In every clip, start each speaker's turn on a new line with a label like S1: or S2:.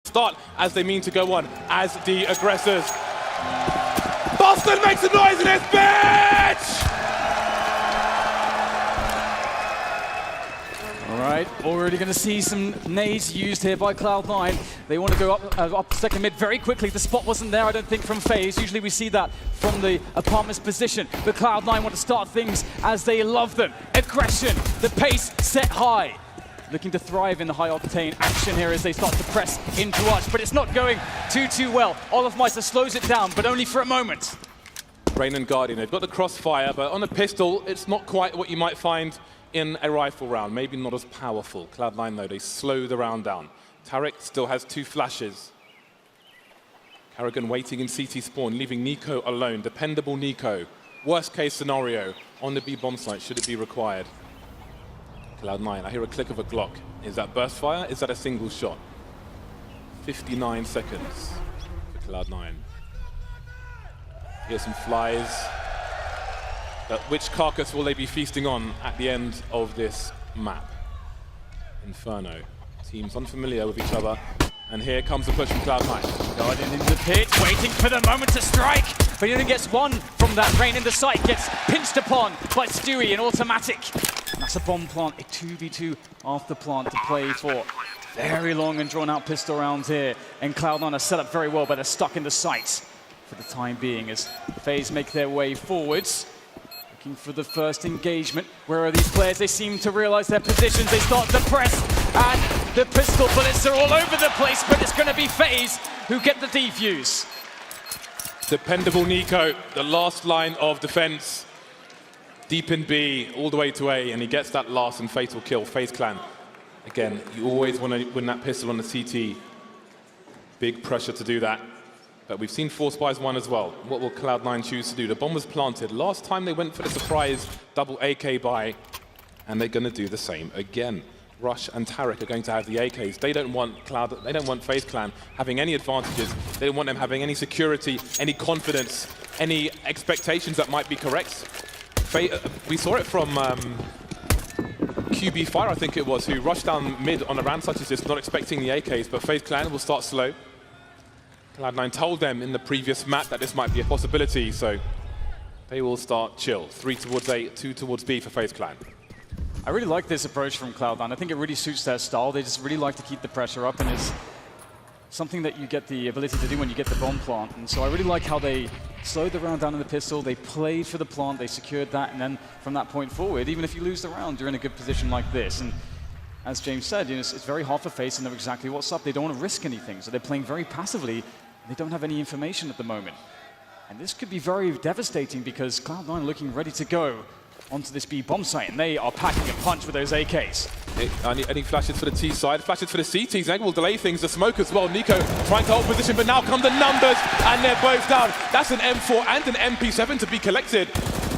S1: start as they mean to go on as the aggressors. Boston makes a noise in this bitch!
S2: All right, already going to see some nades used here by Cloud9. They want to go up second mid very quickly. The spot wasn't there, I don't think, from FaZe. Usually we see that from the apartment's position. But Cloud9 want to start things as they love them. Aggression, the pace set high. Looking to thrive in the high-octane action here as they start to press into Arch. But it's not going too well. Olofmeister slows it down, but only for a moment.
S1: Rain and Guardian, they've got the crossfire, but on a pistol, it's not quite what you might find in a rifle round. Maybe not as powerful. Cloud9, though, they slow the round down. Tariq still has 2 flashes. Karrigan waiting in CT spawn, leaving Nico alone. Dependable Nico. Worst case scenario on the B bomb site, should it be required. Cloud9, I hear a click of a Glock. Is that burst fire? Is that a single shot? 59 seconds for Cloud9. Here's some flies. But which carcass will they be feasting on at the end of this map? Inferno. Teams unfamiliar with each other. And here comes the push from Cloud9.
S2: Guardian in the pit, waiting for the moment to strike. But he only gets one from that. Rain in the sight gets pinched upon by Stewie in automatic. And that's a bomb plant, a 2v2 after plant to play for. Very long and drawn out pistol rounds here. And Cloud9 are set up very well, but they're stuck in the sight for the time being as FaZe make their way forwards. Looking for the first engagement. Where are these players? They seem to realize their positions. They start to press, and the pistol bullets are all over the place, but it's going to be FaZe who get the defuse.
S1: Dependable Nico, the last line of defense. Deep in B, all the way to A, and he gets that last and fatal kill. FaZe Clan. Again, you always want to win that pistol on the CT. Big pressure to do that. But we've seen 4 spies 1 as well. What will Cloud9 choose to do? The bomb was planted. Last time they went for the surprise double AK buy, and they're going to do the same again. Rush and Tariq are going to have the AKs. They don't want FaZe Clan having any advantages. They don't want them having any security, any confidence, any expectations that might be correct. We saw it from QB Fire, I think it was, who rushed down mid on a round such as this, not expecting the AKs, but FaZe Clan will start slow. Cloud9 told them in the previous map that this might be a possibility, so they will start chill. 3 towards A, 2 towards B for FaZe Clan.
S2: I really like this approach from Cloud9. I think it really suits their style. They just really like to keep the pressure up, and it's something that you get the ability to do when you get the bomb plant. And so I really like how they slowed the round down in the pistol, they played for the plant, they secured that, and then from that point forward, even if you lose the round, you're in a good position like this. And as James said, it's very hard for FaZe to know exactly what's up. They don't want to risk anything, so they're playing very passively. They don't have any information at the moment. And this could be very devastating because Cloud9 are looking ready to go onto this B bomb site, and they are packing a punch with those AKs.
S1: Any flashes for the T side, flashes for the CTs. Egg will delay things, the smoke as well. Nico trying to hold position, but now come the numbers, and they're both down. That's an M4 and an MP7 to be collected.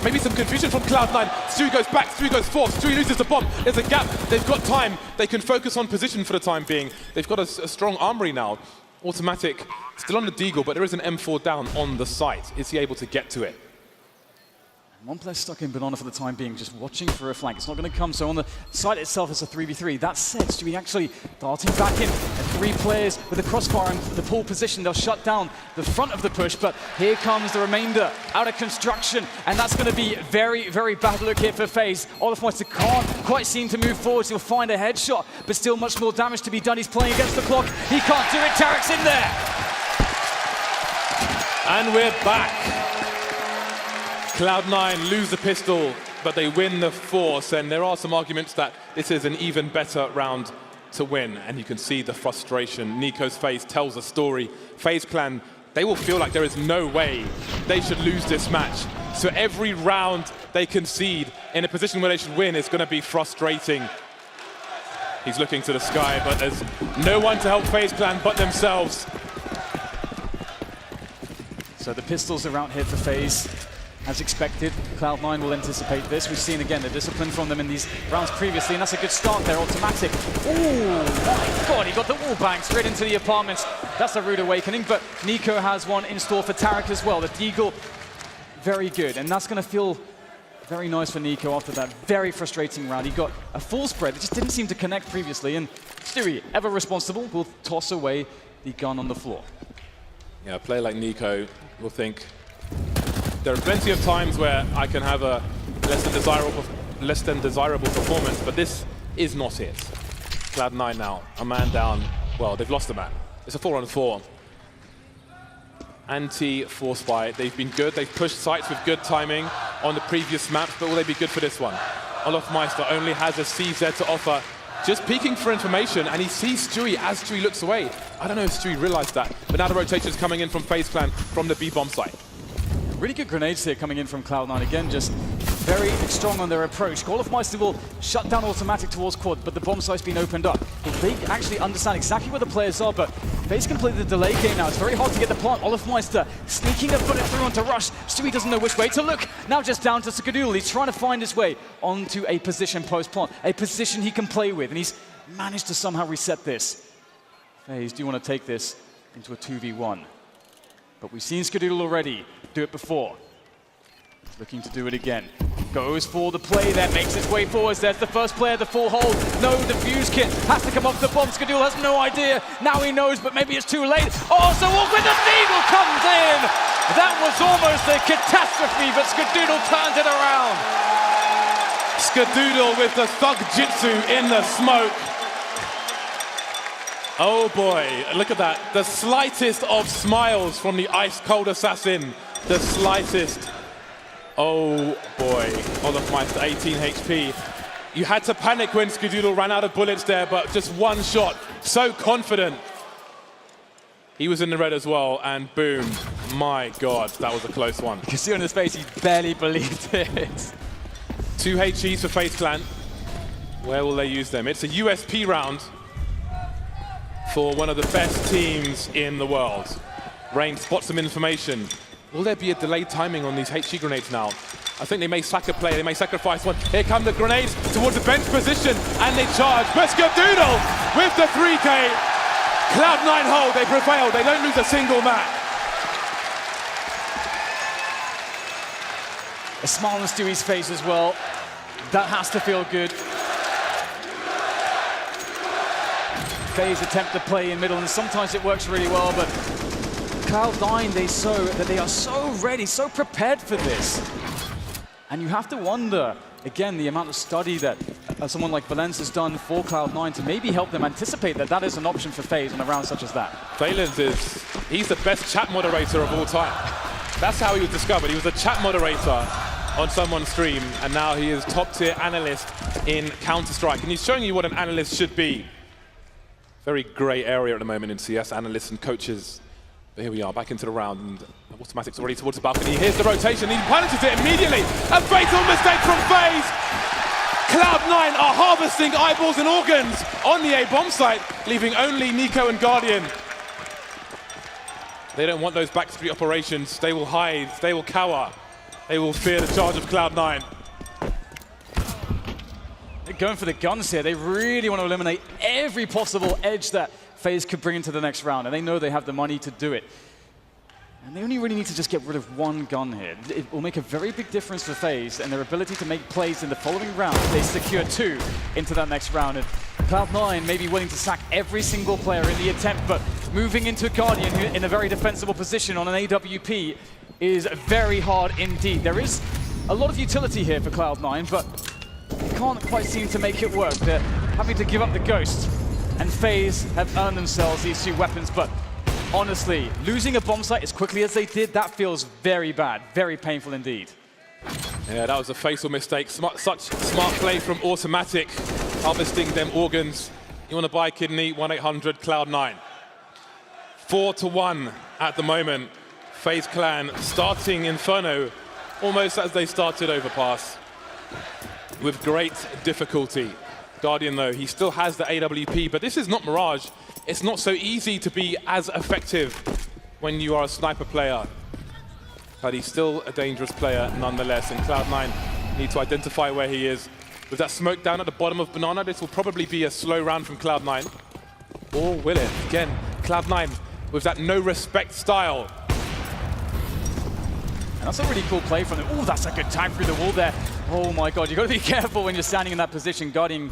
S1: Maybe some confusion from Cloud9. Stewie goes back, Stewie goes forth, Stewie loses the bomb. There's a gap, they've got time. They can focus on position for the time being. They've got a strong armory now. Automatic, still on the Deagle, but there is an M4 down on the site. Is he able to get to it?
S2: One player stuck in Banana for the time being, just watching for a flank. It's not going to come, so on the site itself it's a 3v3. That said, Stewie actually darting back in, and 3 players with the crossfire in the pole position. They'll shut down the front of the push, but here comes the remainder out of construction, and that's going to be very, very bad look here for FaZe. Olofmeister can't quite seem to move forward. He'll find a headshot, but still much more damage to be done. He's playing against the clock. He can't do it. Tariq's in there.
S1: And we're back. Cloud9 lose the pistol, but they win the force, and there are some arguments that this is an even better round to win, and you can see the frustration. Nico's face tells a story. FaZe Clan, they will feel like there is no way they should lose this match. So every round they concede in a position where they should win is going to be frustrating. He's looking to the sky, but there's no one to help FaZe Clan but themselves.
S2: So the pistols are out here for FaZe. As expected, Cloud9 will anticipate this. We've seen again the discipline from them in these rounds previously, and that's a good start there, automatic. Oh my god, he got the wall bang straight into the apartments. That's a rude awakening, but Nico has one in store for Tariq as well. The Deagle, very good, and that's going to feel very nice for Nico after that very frustrating round. He got a full spread, it just didn't seem to connect previously, and Stewie, ever responsible, will toss away the gun on the floor.
S1: Yeah, a player like Nico will think, there are plenty of times where I can have a less than desirable performance, but this is not it. Cloud9 now, a man down. Well, they've lost a man. It's a 4-on-4. Anti-force fight. They've been good. They've pushed sites with good timing on the previous maps, but will they be good for this one? Olofmeister only has a CZ to offer. Just peeking for information, and he sees Stewie as Stewie looks away. I don't know if Stewie realized that, but now the rotation is coming in from FaZe Clan from the B-bomb site.
S2: Really good grenades here coming in from Cloud9. Again, just very strong on their approach. Olofmeister will shut down automatic towards quad, but the bomb site's been opened up. They actually understand exactly where the players are, but FaZe can play the delay game now. It's very hard to get the plant. Olofmeister sneaking a bullet through onto Rush. Stewie doesn't know which way to look. Now just down to Skadoodle. He's trying to find his way onto a position post-plant, a position he can play with, and he's managed to somehow reset this. FaZe do want to take this into a 2v1. But we've seen Skadoodle already do it before. He's looking to do it again. Goes for the play there, makes his way forwards. There's the first player, the full hold. No defuse kit, has to come off the bomb. Skadoodle has no idea. Now he knows, but maybe it's too late. Oh, so when the needle comes in, that was almost a catastrophe, but Skadoodle turns it around.
S1: Skadoodle with the thug jitsu in the smoke. Oh boy, look at that. The slightest of smiles from the ice-cold assassin. The slightest. Oh boy, Olofmeister, 18 HP. You had to panic when Skadoodle ran out of bullets there, but just one shot. So confident. He was in the red as well, and boom. My God, that was a close one.
S2: You can see on his face, he barely believed it.
S1: 2 HEs for FaZe Clan. Where will they use them? It's a USP round for one of the best teams in the world. Rain spots some information. Will there be a delayed timing on these HE grenades now? I think they may sack a play, they may sacrifice one. Here come the grenades towards the bench position, and they charge. Skadoodle with the 3K. Cloud9 hold, they prevail, they don't lose a single map.
S2: A smile on Stewie's face as well. That has to feel good. FaZe attempt to play in middle, and sometimes it works really well, but Cloud9, they are so ready, so prepared for this. And you have to wonder, again, the amount of study that someone like Valence has done for Cloud9 to maybe help them anticipate that that is an option for FaZe on a round such as that.
S1: Valence he's the best chat moderator of all time. That's how he was discovered. He was a chat moderator on someone's stream, and now he is top-tier analyst in Counter-Strike. And he's showing you what an analyst should be. Very grey area at the moment in CS, analysts and coaches. But here we are, back into the round, and Automatic's already towards the balcony. Here's the rotation, he punishes it immediately. A fatal mistake from FaZe. Cloud9 are harvesting eyeballs and organs on the A-bomb site, leaving only Nico and Guardian. They don't want those backstreet operations. They will hide, they will cower. They will fear the charge of Cloud9.
S2: They're going for the guns here. They really want to eliminate every possible edge that FaZe could bring into the next round, and they know they have the money to do it. And they only really need to just get rid of one gun here. It will make a very big difference for FaZe and their ability to make plays in the following round. They secure 2 into that next round. And Cloud9 may be willing to sack every single player in the attempt, but moving into Guardian who in a very defensible position on an AWP is very hard indeed. There is a lot of utility here for Cloud9, but they can't quite seem to make it work. They're having to give up the Ghost, and FaZe have earned themselves these 2 weapons, but honestly, losing a bomb site as quickly as they did, that feels very bad, very painful indeed.
S1: Yeah, that was a fatal mistake. Such smart play from Automatic, harvesting them organs. You want to buy kidney? 1-800 Cloud9. 4-1 at the moment. FaZe Clan starting Inferno almost as they started Overpass, with great difficulty. Guardian, though, he still has the AWP, but this is not Mirage. It's not so easy to be as effective when you are a sniper player. But he's still a dangerous player nonetheless, and Cloud9 need to identify where he is. With that smoke down at the bottom of Banana, this will probably be a slow round from Cloud9. Or will it? Again, Cloud9 with that no-respect style.
S2: And that's a really cool play from them. Oh, that's a good tag through the wall there. Oh my God, you've got to be careful when you're standing in that position. Guardian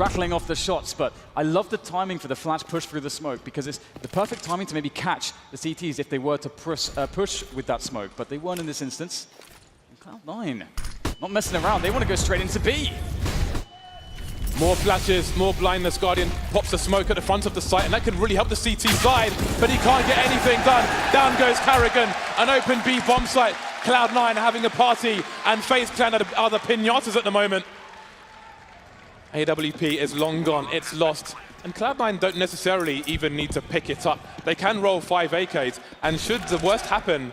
S2: rattling off the shots, but I love the timing for the flash push through the smoke because it's the perfect timing to maybe catch the CTs if they were to push with that smoke, but they weren't in this instance. And Cloud9, not messing around, they want to go straight into B.
S1: More flashes, more blindness. Guardian pops a smoke at the front of the site, and that can really help the CT side, but he can't get anything done. Down goes Carrigan, an open B bomb site. Cloud9 having a party, and FaZe Clan are the pinatas at the moment. AWP is long gone, it's lost. And Cloud9 don't necessarily even need to pick it up. They can roll 5 AKs, and should the worst happen,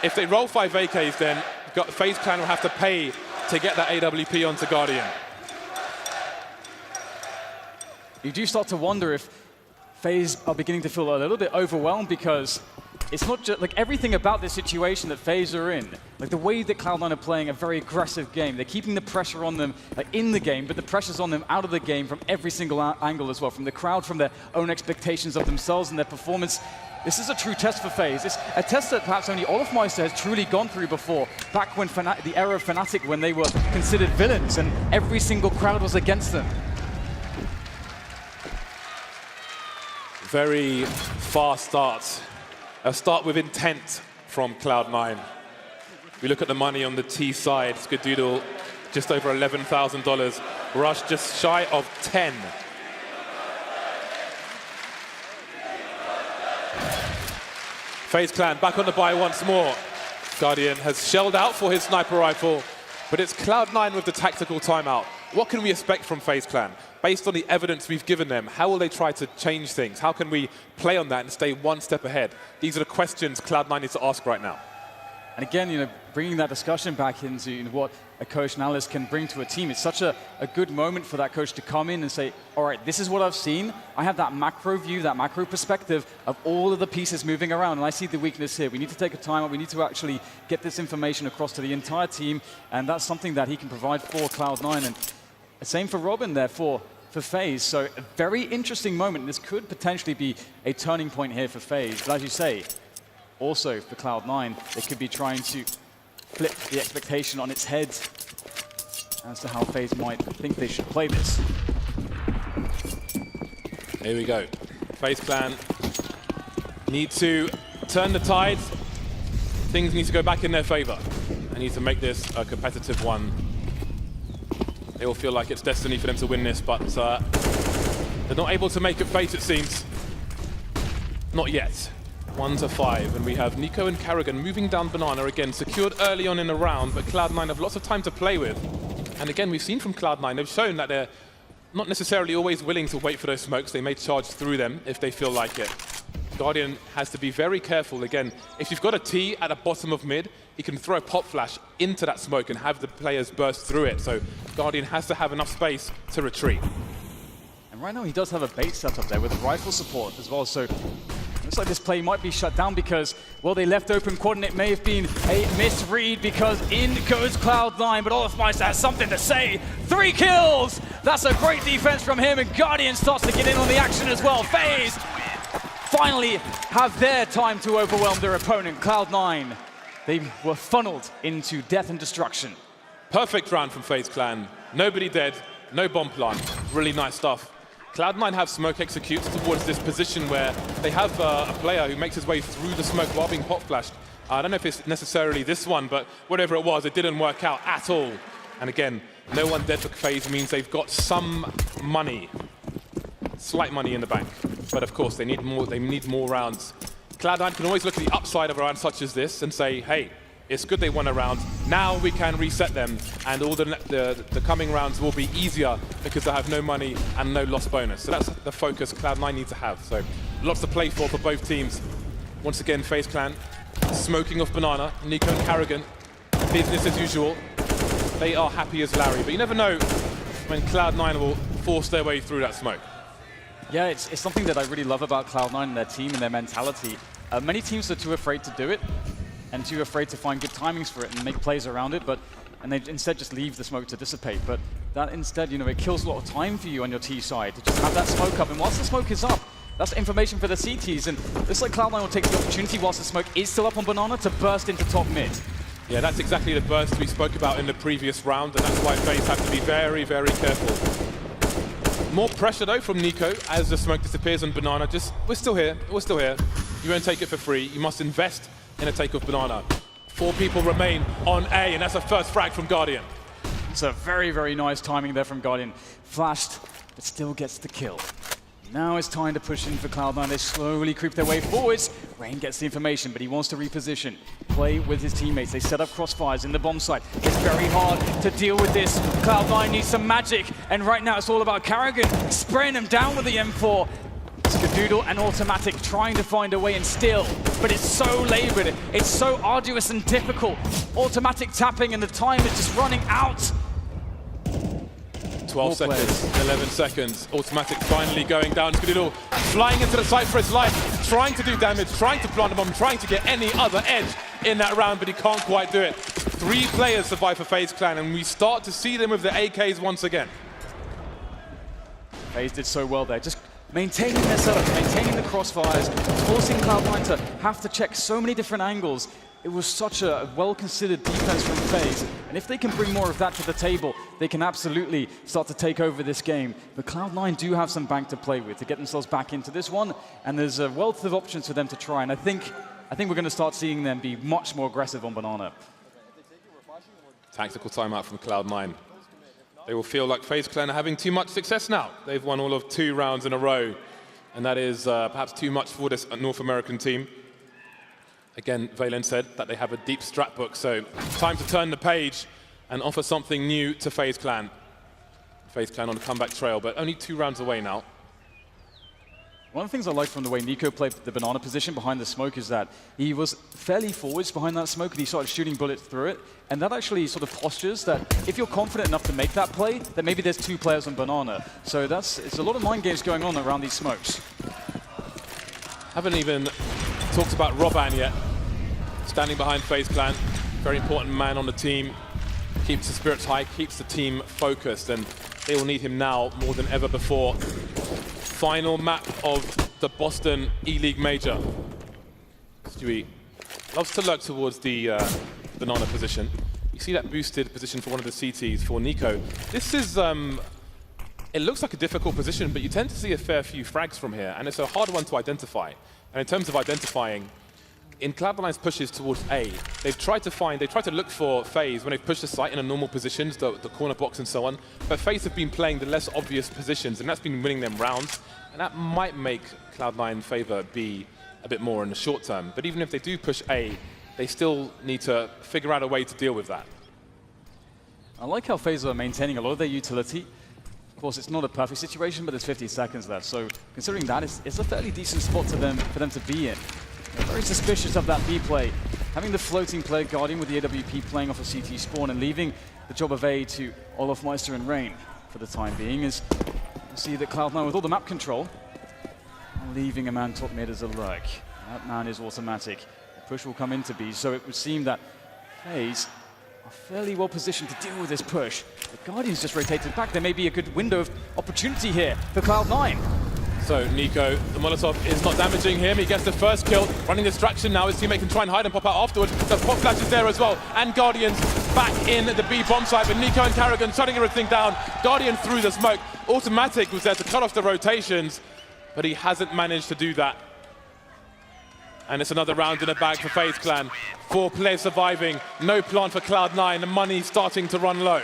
S1: if they roll 5 AKs, then FaZe Clan will have to pay to get that AWP onto Guardian.
S2: You do start to wonder if FaZe are beginning to feel a little bit overwhelmed because it's not just like everything about this situation that FaZe are in. Like the way that Cloud9 are playing a very aggressive game. They're keeping the pressure on them in the game, but the pressure's on them out of the game from every single angle as well, from the crowd, from their own expectations of themselves and their performance. This is a true test for FaZe. It's a test that perhaps only Olofmeister has truly gone through before, back when the era of Fnatic, when they were considered villains and every single crowd was against them.
S1: Very fast start. A start with intent from Cloud9. We look at the money on the T side. Skadoodle, just over $11,000. Rush just shy of 10. FaZe Clan back on the buy once more. Guardian has shelled out for his sniper rifle, but it's Cloud9 with the tactical timeout. What can we expect from FaZe Clan? Based on the evidence we've given them, how will they try to change things? How can we play on that and stay one step ahead? These are the questions Cloud9 needs to ask right now.
S2: And again, bringing that discussion back into what a coach and analyst can bring to a team, it's such a good moment for that coach to come in and say, all right, this is what I've seen. I have that macro view, that macro perspective of all of the pieces moving around, and I see the weakness here. We need to take a time out. We need to actually get this information across to the entire team, and that's something that he can provide for Cloud9. And same for Robin there for FaZe. So a very interesting moment. This could potentially be a turning point here for FaZe. But as you say, also for Cloud9, they could be trying to flip the expectation on its head as to how FaZe might think they should play this.
S1: Here we go. FaZe Clan need to turn the tide. Things need to go back in their favor. They need to make this a competitive one. They all feel like it's destiny for them to win this, but they're not able to make it fate, it seems. Not yet. 1-5, and we have Nico and Carrigan moving down Banana again, secured early on in the round, but Cloud9 have lots of time to play with. And again, we've seen from Cloud9, they've shown that they're not necessarily always willing to wait for those smokes. They may charge through them if they feel like it. Guardian has to be very careful. Again, if you've got a T at the bottom of mid, he can throw a pop flash into that smoke and have the players burst through it. So Guardian has to have enough space to retreat.
S2: And right now he does have a bait set up there with rifle support as well. So looks like this play might be shut down because, well, they left open quad and it may have been a misread because in goes Cloud9, but Olofmeister has something to say. 3 kills! That's a great defense from him, and Guardian starts to get in on the action as well. FaZe finally have their time to overwhelm their opponent, Cloud9. They were funneled into death and destruction.
S1: Perfect round from FaZe Clan. Nobody dead, no bomb plant. Really nice stuff. Cloud9 have smoke executes towards this position where they have a player who makes his way through the smoke while being pop flashed. I don't know if it's necessarily this one, but whatever it was, it didn't work out at all. And again, no one dead for FaZe means they've got some money, slight money in the bank. But of course, they need more rounds. Cloud9 can always look at the upside of a round such as this and say, hey, it's good they won a round. Now we can reset them, and all the coming rounds will be easier because they have no money and no loss bonus. So that's the focus Cloud9 need to have. So lots to play for both teams. Once again, FaZe Clan smoking off Banana. Nico and Carrigan, business as usual. They are happy as Larry, but you never know when Cloud9 will force their way through that smoke.
S2: Yeah, it's something that I really love about Cloud9 and their team and their mentality. Many teams are too afraid to do it, and too afraid to find good timings for it and make plays around it, and they instead just leave the smoke to dissipate. But that instead, it kills a lot of time for you on your T side to just have that smoke up, and once the smoke is up, that's information for the CTs, and looks like Cloud9 will take the opportunity whilst the smoke is still up on Banana to burst into top mid.
S1: Yeah, that's exactly the burst we spoke about in the previous round, and that's why FaZe have to be very, very careful. More pressure though from Nico as the smoke disappears on Banana. We're still here, we're still here. You won't take it for free. You must invest in a take of Banana. 4 people remain on A, and that's a first frag from Guardian.
S2: It's a very, very nice timing there from Guardian. Flashed, but still gets the kill. Now it's time to push in for Cloud9. They slowly creep their way forwards. Rain gets the information, but he wants to reposition. Play with his teammates. They set up crossfires in the bomb site. It's very hard to deal with this. Cloud9 needs some magic, and right now it's all about Karrigan spraying him down with the M4. Skadoodle and Automatic trying to find a way in still, but it's so labored. It's so arduous and difficult. Automatic tapping, and the time is just running out.
S1: 12 seconds, 11 seconds. Automatic finally going down. Skadoodle flying into the site for his life, trying to do damage, trying to plant a bomb, trying to get any other edge in that round, but he can't quite do it. 3 players survive for FaZe Clan, and we start to see them with the AKs once again.
S2: FaZe did so well there, just maintaining their setup, maintaining the crossfires, forcing Cloud9 to have to check so many different angles. It was such a well-considered defense from FaZe, and if they can bring more of that to the table, they can absolutely start to take over this game. But Cloud9 do have some bank to play with to get themselves back into this one, and there's a wealth of options for them to try, and I think we're going to start seeing them be much more aggressive on Banana.
S1: Tactical timeout from Cloud9. They will feel like FaZe Clan are having too much success now. They've won all of 2 rounds in a row, and that is perhaps too much for this North American team. Again, Valen said that they have a deep strat book, so time to turn the page and offer something new to FaZe Clan. FaZe Clan on the comeback trail, but only 2 rounds away now.
S2: One of the things I like from the way Nico played the Banana position behind the smoke is that he was fairly forwards behind that smoke, and he started shooting bullets through it, and that actually sort of postures that if you're confident enough to make that play, that maybe there's 2 players on Banana. So it's a lot of mind games going on around these smokes.
S1: Haven't even talked about Robban yet. Standing behind FaZe Clan, very important man on the team. Keeps the spirits high, keeps the team focused, and they will need him now more than ever before. Final map of the Boston E-League Major. Stewie loves to lurk towards the Banana position. You see that boosted position for one of the CTs for Nico. This is, it looks like a difficult position, but you tend to see a fair few frags from here, and it's a hard one to identify. And in terms of identifying, in Cloud9's pushes towards A, they've tried to look for FaZe when they've pushed the site in a normal positions, the corner box and so on, but FaZe have been playing the less obvious positions, and that's been winning them rounds, and that might make Cloud9 favor B a bit more in the short term. But even if they do push A, they still need to figure out a way to deal with that.
S2: I like how FaZe are maintaining a lot of their utility. Of course, it's not a perfect situation, but there's 50 seconds left, so considering that, it's a fairly decent spot for them to be in. They're very suspicious of that B play. Having the floating player Guardian with the AWP playing off a CT spawn and leaving the job of A to Olofmeister and Rain for the time being is you see that Cloud9 with all the map control, leaving a man top mid as a lurk. That man is Automatic. The push will come into B, so it would seem that FaZe are fairly well positioned to deal with this push. The Guardian's just rotated back. There may be a good window of opportunity here for Cloud9.
S1: So Nico, the Molotov is not damaging him. He gets the first kill, running distraction now. His teammate can try and hide and pop out afterwards. The pop flash is there as well. And Guardian's back in the B bomb site, but Nico and Karrigan shutting everything down. Guardian through the smoke. Automatic was there to cut off the rotations, but he hasn't managed to do that. And it's another round in the bag for FaZe Clan. 4 players surviving, no plant for Cloud9, the money starting to run low.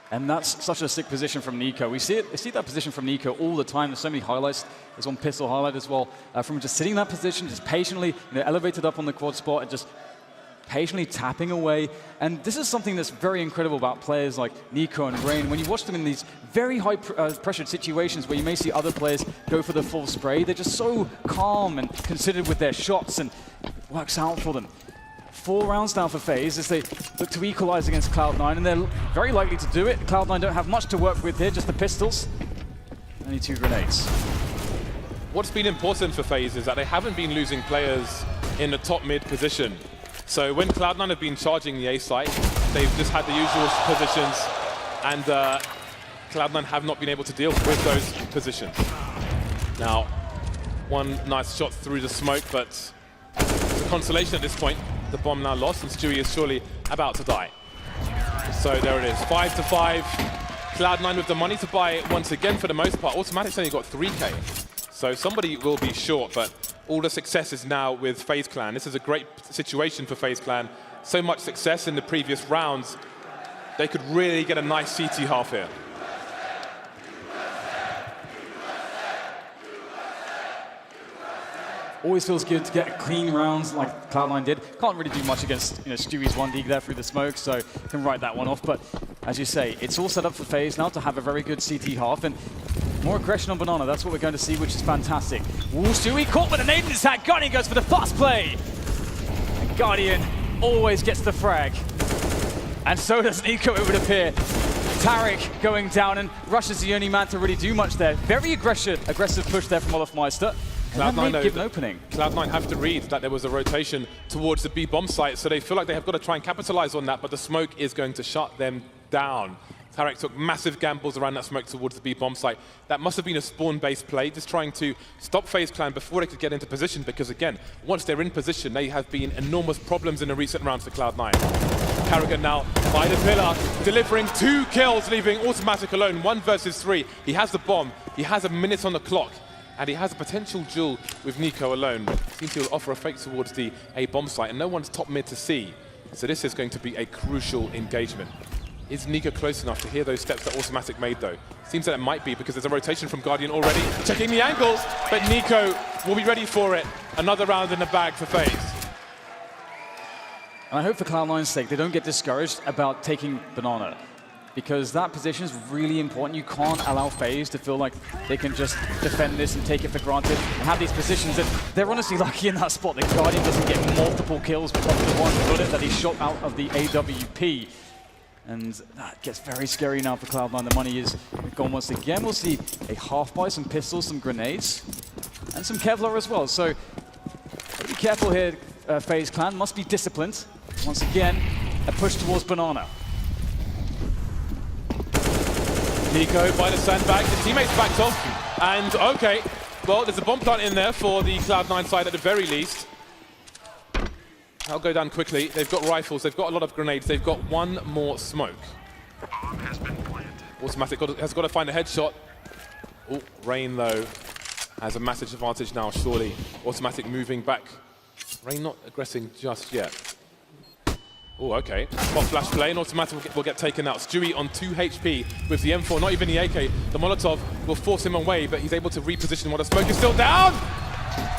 S2: And that's such a sick position from Nico. We see that position from Nico all the time. There's so many highlights. There's one pistol highlight as well. From just sitting in that position, just patiently, elevated up on the quad spot and just patiently tapping away. And this is something that's very incredible about players like Nico and Rain. When you watch them in these very high pressured situations where you may see other players go for the full spray, they're just so calm and considered with their shots, and it works out for them. 4 rounds down for FaZe as they look to equalize against Cloud9, and they're very likely to do it. Cloud9 don't have much to work with here, just the pistols. Only 2 grenades.
S1: What's been important for FaZe is that they haven't been losing players in the top mid position. So when Cloud9 have been charging the A site, they've just had the usual positions, and Cloud9 have not been able to deal with those positions. Now, one nice shot through the smoke, but the consolation at this point, the bomb now lost, and Stewie is surely about to die. So there it is, 5-5. Cloud9 with the money to buy it once again for the most part. Automatic's only got 3K. So somebody will be short, but all the success is now with FaZe Clan. This is a great situation for FaZe Clan. So much success in the previous rounds. They could really get a nice CT half here.
S2: Always feels good to get clean rounds like Cloud9 did. Can't really do much against Stewie's 1D there through the smoke, so can write that one off. But as you say, it's all set up for FaZe now to have a very good CT half, and more aggression on Banana. That's what we're going to see, which is fantastic. Ooh, Stewie caught with a nade in his hand. Guardian goes for the fast play. And Guardian always gets the frag. And so does Nico, it would appear. Tarek going down, and Rush is the only man to really do much there. Very aggressive push there from Olofmeister.
S1: Cloud9
S2: give an opening.
S1: Cloud9 have to read that there was a rotation towards the B bomb site, so they feel like they have got to try and capitalize on that, but the smoke is going to shut them down. Tarek took massive gambles around that smoke towards the B bomb site. That must have been a spawn-based play, just trying to stop FaZe Clan before they could get into position, because again, once they're in position, they have been enormous problems in the recent rounds for Cloud9. Karrigan now by the pillar, delivering 2 kills, leaving Automatic alone, 1 versus 3. He has the bomb, he has a minute on the clock, and he has a potential duel with Nico alone. Seems he'll offer a fake towards the A bomb site, and no one's top mid to see. So this is going to be a crucial engagement. Is Nico close enough to hear those steps that Automatic made, though? Seems that it might be, because there's a rotation from Guardian already. Checking the angles, but Nico will be ready for it. Another round in the bag for FaZe.
S2: And I hope for Cloud9's sake, they don't get discouraged about taking Banana, because that position is really important. You can't allow FaZe to feel like they can just defend this and take it for granted and have these positions. And they're honestly lucky in that spot that Guardian doesn't get multiple kills with the one bullet that he shot out of the AWP. And that gets very scary now for Cloud9. The money is gone once again. We'll see a half buy, some pistols, some grenades, and some Kevlar as well. So be careful here, FaZe Clan. Must be disciplined. Once again, a push towards Banana.
S1: Nico by the sandbag, the teammates backed off, and okay, well, there's a bomb plant in there for the Cloud9 side at the very least. I'll go down quickly. They've got rifles, they've got a lot of grenades, they've got one more smoke. Automatic has got to find a headshot. Oh, Rain though has a massive advantage now, surely. Automatic moving back. Rain not aggressing just yet. Oh, okay. Spot flash play, and Automatic will get taken out. Stewie on 2 HP with the M4, not even the AK. The Molotov will force him away, but he's able to reposition while the smoke is still down.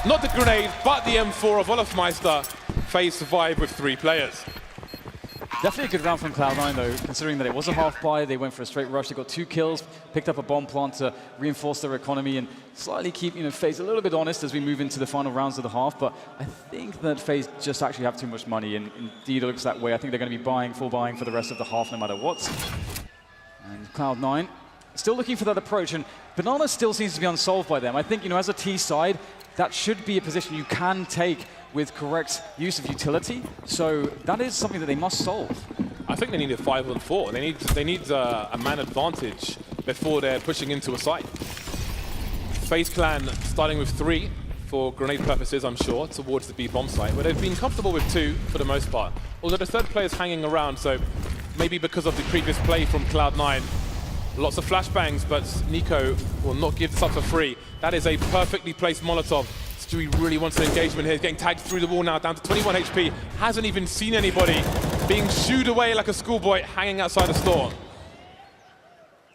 S1: Not the grenade, but the M4 of Olofmeister. FaZe survive with 3 players.
S2: Definitely a good round from Cloud9 though, considering that it was a half buy. They went for a straight rush. They got 2 kills, picked up a bomb plant to reinforce their economy and slightly keep FaZe a little bit honest as we move into the final rounds of the half. But I think that FaZe just actually have too much money, and indeed it looks that way. I think they're going to be full buying for the rest of the half no matter what. And Cloud9 still looking for that approach, and Banana still seems to be unsolved by them. I think, as a T side, that should be a position you can take with correct use of utility. So that is something that they must solve.
S1: I think they need a 5-on-4. They need a man advantage before they're pushing into a site. FaZe Clan starting with 3 for grenade purposes, I'm sure, towards the B bomb site, where they've been comfortable with 2 for the most part. Although the 3rd player is hanging around, so maybe because of the previous play from Cloud9, lots of flashbangs, but Nico will not give this up for free. That is a perfectly placed Molotov. Stewie really wants an engagement here. He's getting tagged through the wall now, down to 21 HP. Hasn't even seen anybody. Being shooed away like a schoolboy, hanging outside the store.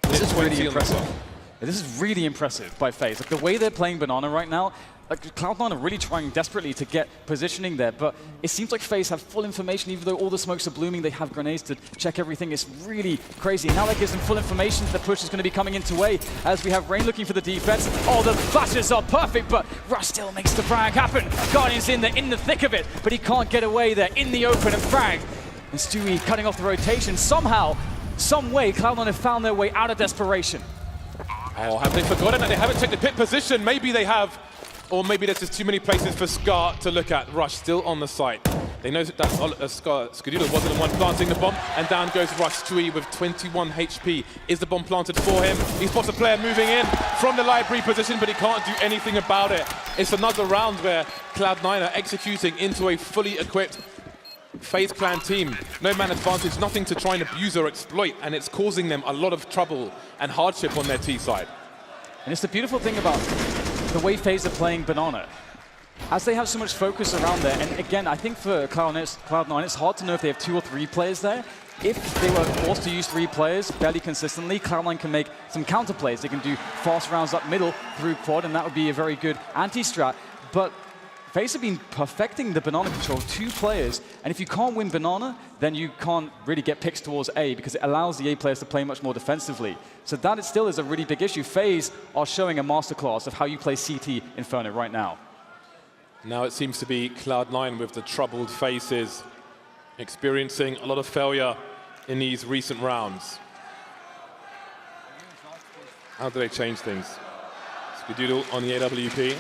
S2: This is really impressive. This is really impressive by FaZe. Like, the way they're playing Banana right now, Cloud9 are really trying desperately to get positioning there, but it seems like FaZe have full information. Even though all the smokes are blooming, they have grenades to check everything. It's really crazy. Now that gives them full information. The push is going to be coming into way as we have Rain looking for the defense. Oh, the flashes are perfect, but Rush still makes the frag happen. Guardian's in there, in the thick of it, but he can't get away there in the open and frag. And Stewie cutting off the rotation. Somehow, some way, Cloud9 have found their way out of desperation.
S1: Oh, have they forgotten that they haven't checked the pit position? Maybe they have. Or maybe there's just too many places for Scar to look at. Rush still on the site. They know that Skadula wasn't the one planting the bomb, and down goes Rush. Stewie with 21 HP. Is the bomb planted for him? He spots a player moving in from the library position, but he can't do anything about it. It's another round where Cloud9 are executing into a fully equipped FaZe Clan team, no man advantage, nothing to try and abuse or exploit, and it's causing them a lot of trouble and hardship on their T side.
S2: And it's the beautiful thing about the way FaZe are playing Banana. As they have so much focus around there, and again, I think for Cloud9, it's hard to know if they have 2 or 3 players there. If they were forced to use 3 players fairly consistently, Cloud9 can make some counter plays. They can do fast rounds up middle through quad, and that would be a very good anti-strat. But FaZe have been perfecting the Banana control, 2 players, and if you can't win Banana, then you can't really get picks towards A, because it allows the A players to play much more defensively. So that still is a really big issue. FaZe are showing a masterclass of how you play CT Inferno right now.
S1: Now it seems to be Cloud9 with the troubled faces, experiencing a lot of failure in these recent rounds. How do they change things? Skadoodle on the AWP.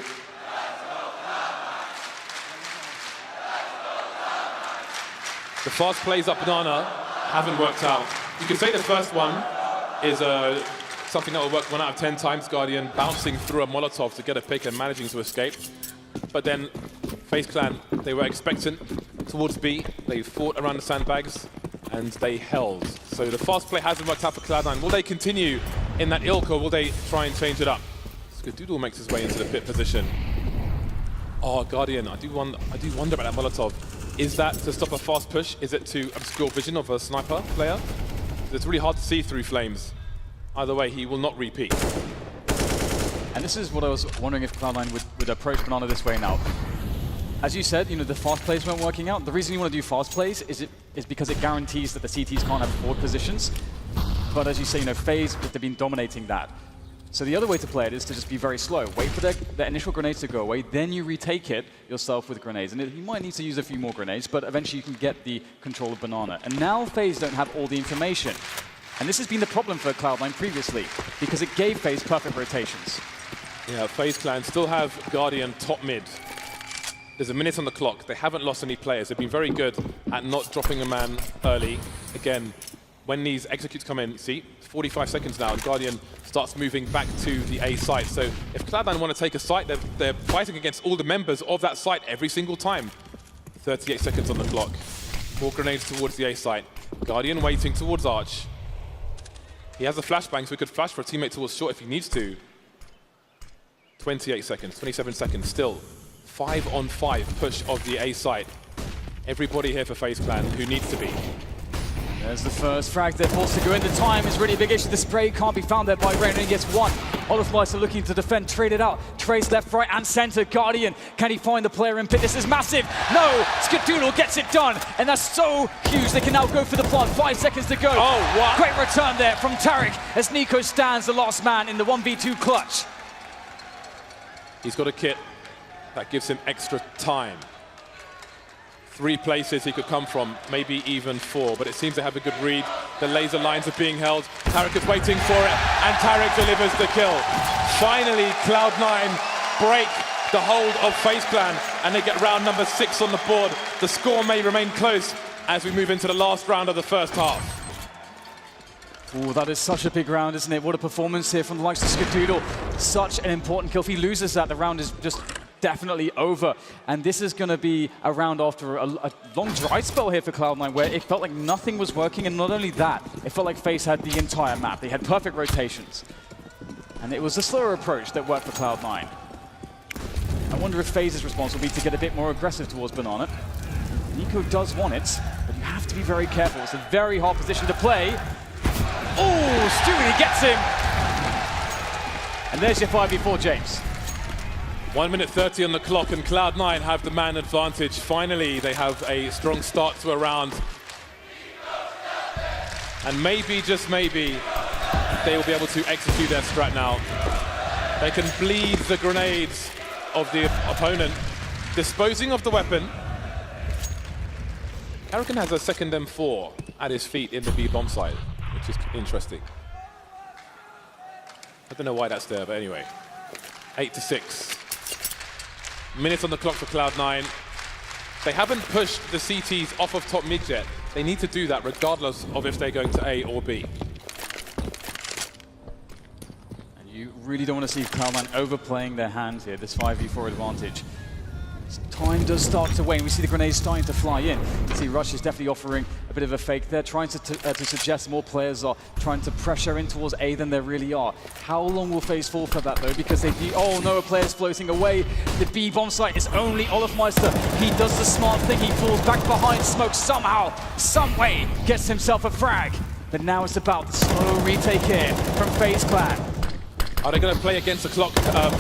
S1: The fast plays up Banana haven't worked out. You could say the first one is something that will work 1 out of 10 times. Guardian bouncing through a Molotov to get a pick and managing to escape. But then FaZe Clan, they were expectant towards B. They fought around the sandbags and they held. So the fast play hasn't worked out for Cloud9. Will they continue in that ilk, or will they try and change it up? Skadoodle makes his way into the pit position. Oh, Guardian, I do wonder about that Molotov. Is that to stop a fast push? Is it to obscure vision of a sniper player? It's really hard to see through flames. Either way, he will not repeat.
S2: And this is what I was wondering if Cloud9 would approach Banana this way now. As you said, the fast plays weren't working out. The reason you want to do fast plays is because it guarantees that the CTs can't have forward positions. But as you say, FaZe, they've been dominating that. So the other way to play it is to just be very slow. Wait for the initial grenades to go away, then you retake it yourself with grenades. And you might need to use a few more grenades, but eventually you can get the control of Banana. And now FaZe don't have all the information. And this has been the problem for Cloud9 previously, because it gave FaZe perfect rotations.
S1: Yeah, FaZe Clan still have Guardian top mid. There's a minute on the clock. They haven't lost any players. They've been very good at not dropping a man early. Again, when these executes come in, see, 45 seconds now, and Guardian starts moving back to the A site. So if Cloud9 want to take a site, they're fighting against all the members of that site every single time. 38 seconds on the clock. More grenades towards the A site. Guardian waiting towards Arch. He has a flashbang, so he could flash for a teammate towards short if he needs to. 28 seconds, 27 seconds, still 5-on-5 push of the A site. Everybody here for FaZe Clan who needs to be.
S2: There's the first frag. They're forced to go in. The time is really a big issue. The spray can't be found there by Rain, and he gets 1. Olaflights are looking to defend, trade it out. Trace left, right, and center. Guardian, can he find the player in pit? This is massive. No, Skadoodle gets it done, and that's so huge. They can now go for the plant. 5 seconds to go.
S1: Oh, what?
S2: Great return there from Tariq as Nico stands the last man in the 1v2 clutch.
S1: He's got a kit that gives him extra time. 3 places he could come from, maybe even 4, but it seems to have a good read. The laser lines are being held. Tariq is waiting for it, and Tariq delivers the kill. Finally, Cloud9 break the hold of FaZe Clan, and they get round number 6 on the board. The score may remain close as we move into the last round of the first half.
S2: Oh, that is such a big round, isn't it? What a performance here from the likes of Skadoodle. Such an important kill. If he loses that, the round is just definitely over. And this is going to be a round after a long dry spell here for Cloud9, where it felt like nothing was working. And not only that, it felt like FaZe had the entire map. They had perfect rotations. And it was a slower approach that worked for Cloud9. I wonder if FaZe's response will be to get a bit more aggressive towards Banana. Nico does want it, but you have to be very careful. It's a very hard position to play. Oh, Stewie gets him. And there's your 5v4, James.
S1: 1 minute 30 on the clock, and Cloud9 have the man advantage. Finally, they have a strong start to a round. And maybe, just maybe, they will be able to execute their strat now. They can bleed the grenades of the opponent, disposing of the weapon. Hurricane has a second M4 at his feet in the B bomb site, which is interesting. I don't know why that's there, but anyway. 8-6. Minutes on the clock for Cloud9. They haven't pushed the CTs off of top mid yet. They need to do that regardless of if they're going to A or B. And
S2: you really don't want to see Cloud9 overplaying their hand here, this 5v4 advantage. It's time does start to wane. We see the grenades starting to fly in. You see Rush is definitely offering a bit of a fake there, trying to suggest more players are trying to pressure in towards A than there really are. How long will FaZe fall for that though? Because oh no, a player's floating away. The B bomb site is only Olofmeister. He does the smart thing, he falls back behind smoke somehow, some way, gets himself a frag. But now it's about the slow retake here from FaZe Clan.
S1: Are they going to play against the clock,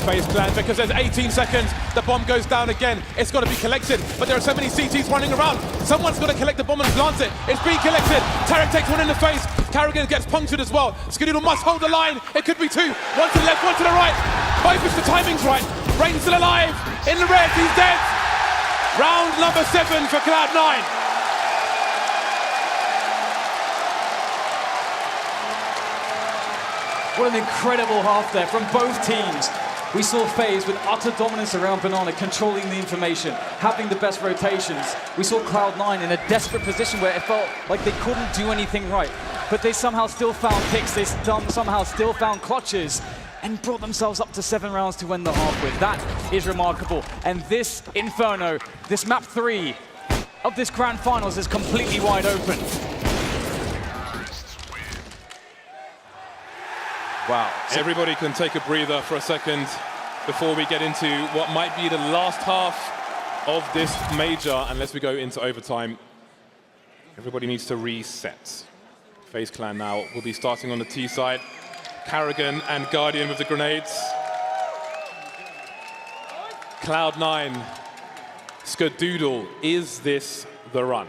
S1: FaZe Clan? Because there's 18 seconds, the bomb goes down again. It's got to be collected, but there are so many CTs running around. Someone's got to collect the bomb and plant it. It's being collected. Tarek takes one in the face. Carrigan gets punctured as well. Skadoodle must hold the line. It could be two. One to the left, one to the right. Both if the timing's right. Rain's still alive. In the red, he's dead. Round number 7 for Cloud9.
S2: What an incredible half there from both teams. We saw FaZe with utter dominance around Banana, controlling the information, having the best rotations. We saw Cloud9 in a desperate position where it felt like they couldn't do anything right. But they somehow still found picks, they somehow still found clutches, and brought themselves up to 7 rounds to win the half with. That is remarkable. And this Inferno, this map 3 of this grand finals is completely wide open.
S1: Wow. Everybody can take a breather for a second before we get into what might be the last half of this major, unless we go into overtime. Everybody needs to reset. FaZe Clan now will be starting on the T side. Carrigan and Guardian with the grenades. Cloud9, Skadoodle, is this the run?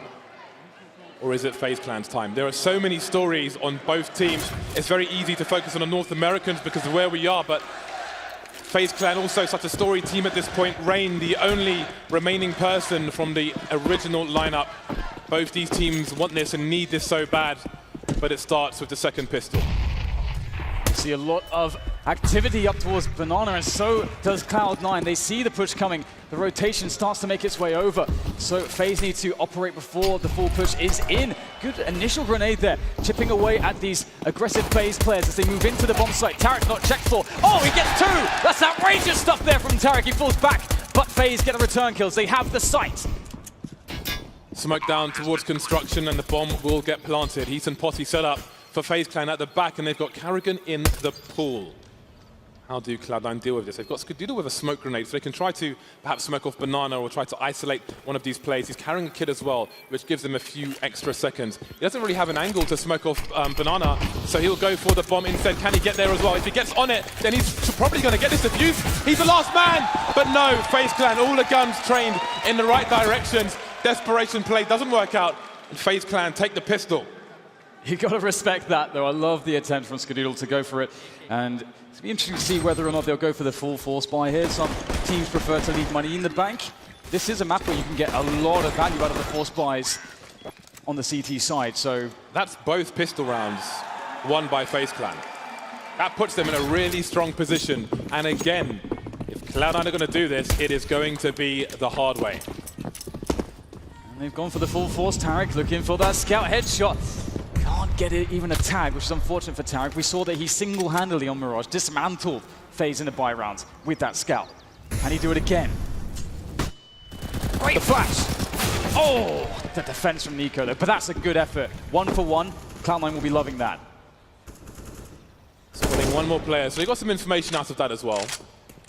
S1: Or is it FaZe Clan's time? There are so many stories on both teams. It's very easy to focus on the North Americans because of where we are, but FaZe Clan also such a story team at this point. Rain, the only remaining person from the original lineup. Both these teams want this and need this so bad, but it starts with the second pistol.
S2: See a lot of activity up towards Banana, and so does Cloud9. They see the push coming. The rotation starts to make its way over. So FaZe needs to operate before the full push is in. Good initial grenade there, chipping away at these aggressive FaZe players as they move into the bomb site. Tarek not checked for. Oh, he gets 2! That's outrageous stuff there from Tarek. He falls back, but FaZe get the return kills. They have the site.
S1: Smoke down towards construction, and the bomb will get planted. Heat and Posse set up for FaZe Clan at the back, and they've got Carrigan in the pool. How do Cloud9 deal with this? They've got Skadoodle with a smoke grenade, so they can try to perhaps smoke off Banana or try to isolate one of these plays. He's carrying a kid as well, which gives him a few extra seconds. He doesn't really have an angle to smoke off Banana, so he'll go for the bomb instead. Can he get there as well? If he gets on it, then he's probably going to get this defused. He's the last man, but no, FaZe Clan, all the guns trained in the right directions. Desperation play doesn't work out, and FaZe Clan take the pistol.
S2: You got to respect that, though. I love the attempt from Skadoodle to go for it, and it's be interesting to see whether or not they'll go for the full force buy here. Some teams prefer to leave money in the bank. This is a map where you can get a lot of value out of the force buys on the CT side. So
S1: that's both pistol rounds won by FaZe Clan. That puts them in a really strong position. And again, if Cloud9 are going to do this, it is going to be the hard way.
S2: And they've gone for the full force. Tarek looking for that scout headshot. Can't get it, even a tag, which is unfortunate for Tarek. We saw that he single-handedly on Mirage dismantled FaZe in the buy round with that scout. Can he do it again? Great flash! Oh, the defense from Nico though, but that's a good effort. 1 for 1, Cloud9 will be loving that.
S1: So winning one more player, so they got some information out of that as well.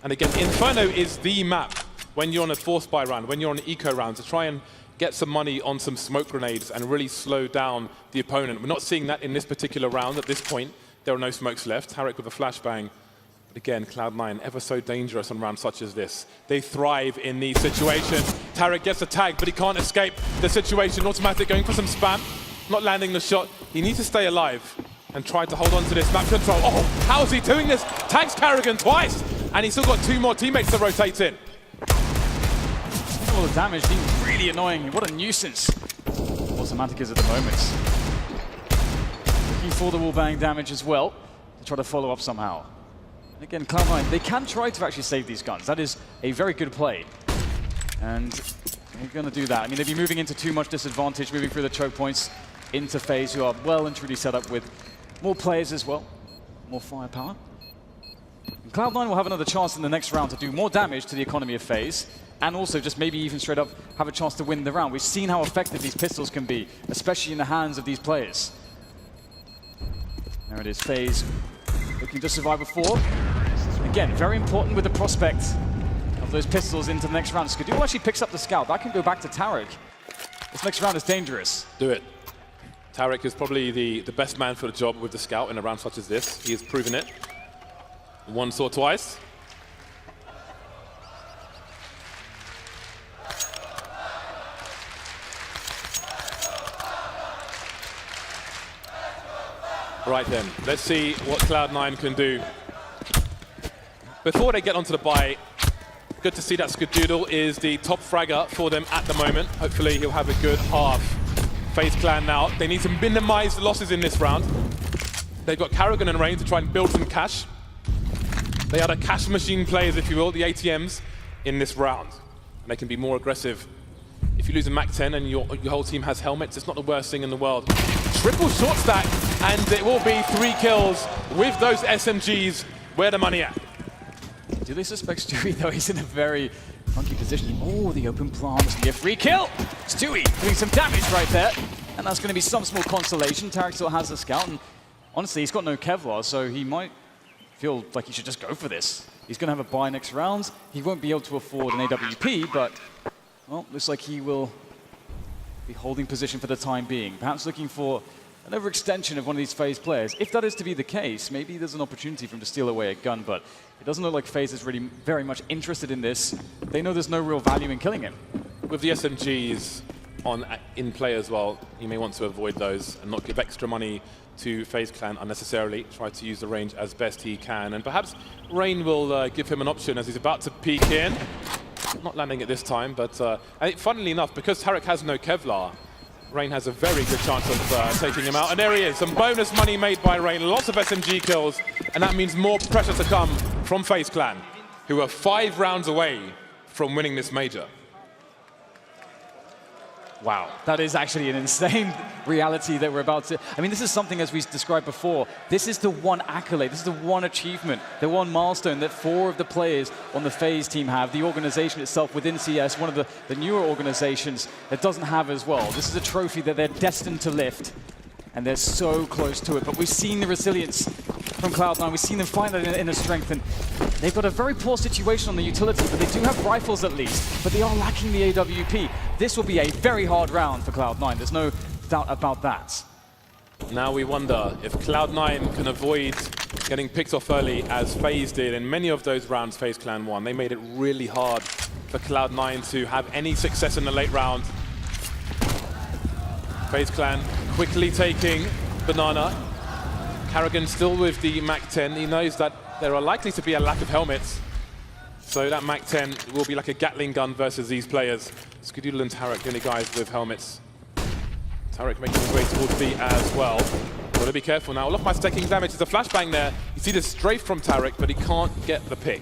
S1: And again, Inferno is the map when you're on a force buy round, when you're on an eco round, to try and get some money on some smoke grenades and really slow down the opponent. We're not seeing that in this particular round at this point. There are no smokes left. Tarek with a flashbang. But again, Cloud9 ever so dangerous on rounds such as this. They thrive in these situations. Tarek gets a tag, but he can't escape the situation. Automatic going for some spam, not landing the shot. He needs to stay alive and try to hold on to this map control. Oh, how is he doing this? Tags Carrigan twice, and he's still got 2 more teammates to rotate in.
S2: All the damage being really annoying. What a nuisance Automatic is at the moment. Looking for the wall bang damage as well to try to follow up somehow. And again, Cloud9, they can try to actually save these guns. That is a very good play. And they're going to do that. I mean, they'd be moving into too much disadvantage, moving through the choke points into FaZe, who are well and truly set up with more players as well, more firepower. And Cloud9 will have another chance in the next round to do more damage to the economy of FaZe, and also just maybe even straight up have a chance to win the round. We've seen how effective these pistols can be, especially in the hands of these players. There it is, FaZe looking to survive a 4. Again, very important with the prospect of those pistols into the next round. Skadoo actually picks up the scout. That can go back to Tarek. This next round is dangerous.
S1: Do it. Tarek is probably the best man for the job with the scout in a round such as this. He has proven it. Once or twice. Right then, let's see what Cloud9 can do. Before they get onto the bye, good to see that Skadoodle is the top fragger for them at the moment. Hopefully he'll have a good half. FaZe Clan now, they need to minimize the losses in this round. They've got Karrigan and Rain to try and build some cash. They are the cash machine players, if you will, the ATMs in this round. And they can be more aggressive. If you lose a map3 and your whole team has helmets, it's not the worst thing in the world. Triple short stack, and it will be 3 kills with those SMGs. Where the money at?
S2: Do they suspect Stewie, though? He's in a very funky position. Oh, the open plant. It's going to be a free kill. Stewie doing some damage right there. And that's going to be some small consolation. Tarek still has the scout. And honestly, he's got no Kevlar, so he might feel like he should just go for this. He's going to have a bye next round. He won't be able to afford an AWP, but, well, looks like he will be holding position for the time being. Perhaps looking for an overextension of one of these FaZe players. If that is to be the case, maybe there's an opportunity for him to steal away a gun, but it doesn't look like FaZe is really very much interested in this. They know there's no real value in killing him.
S1: With the SMGs in play as well, you may want to avoid those and not give extra money to FaZe Clan unnecessarily. Try to use the range as best he can, and perhaps Rain will give him an option as he's about to peek in. Not landing it this time, but I think funnily enough, because Tarek has no Kevlar, Rain has a very good chance of taking him out. And there he is, some bonus money made by Rain, lots of SMG kills, and that means more pressure to come from FaZe Clan, who are 5 rounds away from winning this major.
S2: Wow, that is actually an insane reality that we're about to... I mean, this is something, as we described before, this is the one accolade, this is the one achievement, the one milestone that 4 of the players on the FaZe team have, the organization itself within CS, one of the newer organizations that doesn't have as well. This is a trophy that they're destined to lift, and they're so close to it. But we've seen the resilience from Cloud9, we've seen them find that inner strength, and they've got a very poor situation on the utility, but they do have rifles at least, but they are lacking the AWP. This will be a very hard round for Cloud9, there's no doubt about that.
S1: Now we wonder if Cloud9 can avoid getting picked off early as FaZe did in many of those rounds FaZe Clan won. They made it really hard for Cloud9 to have any success in the late round. FaZe Clan quickly taking Banana. Karrigan still with the map3. He knows that there are likely to be a lack of helmets. So that map3 will be like a Gatling gun versus these players. Skadoodle and Tarek, the only guys with helmets. Tarek making his way towards B as well. Got to be careful now. Lochmeyer's taking damage. There's a flashbang there. You see the strafe from Tarek, but he can't get the pick.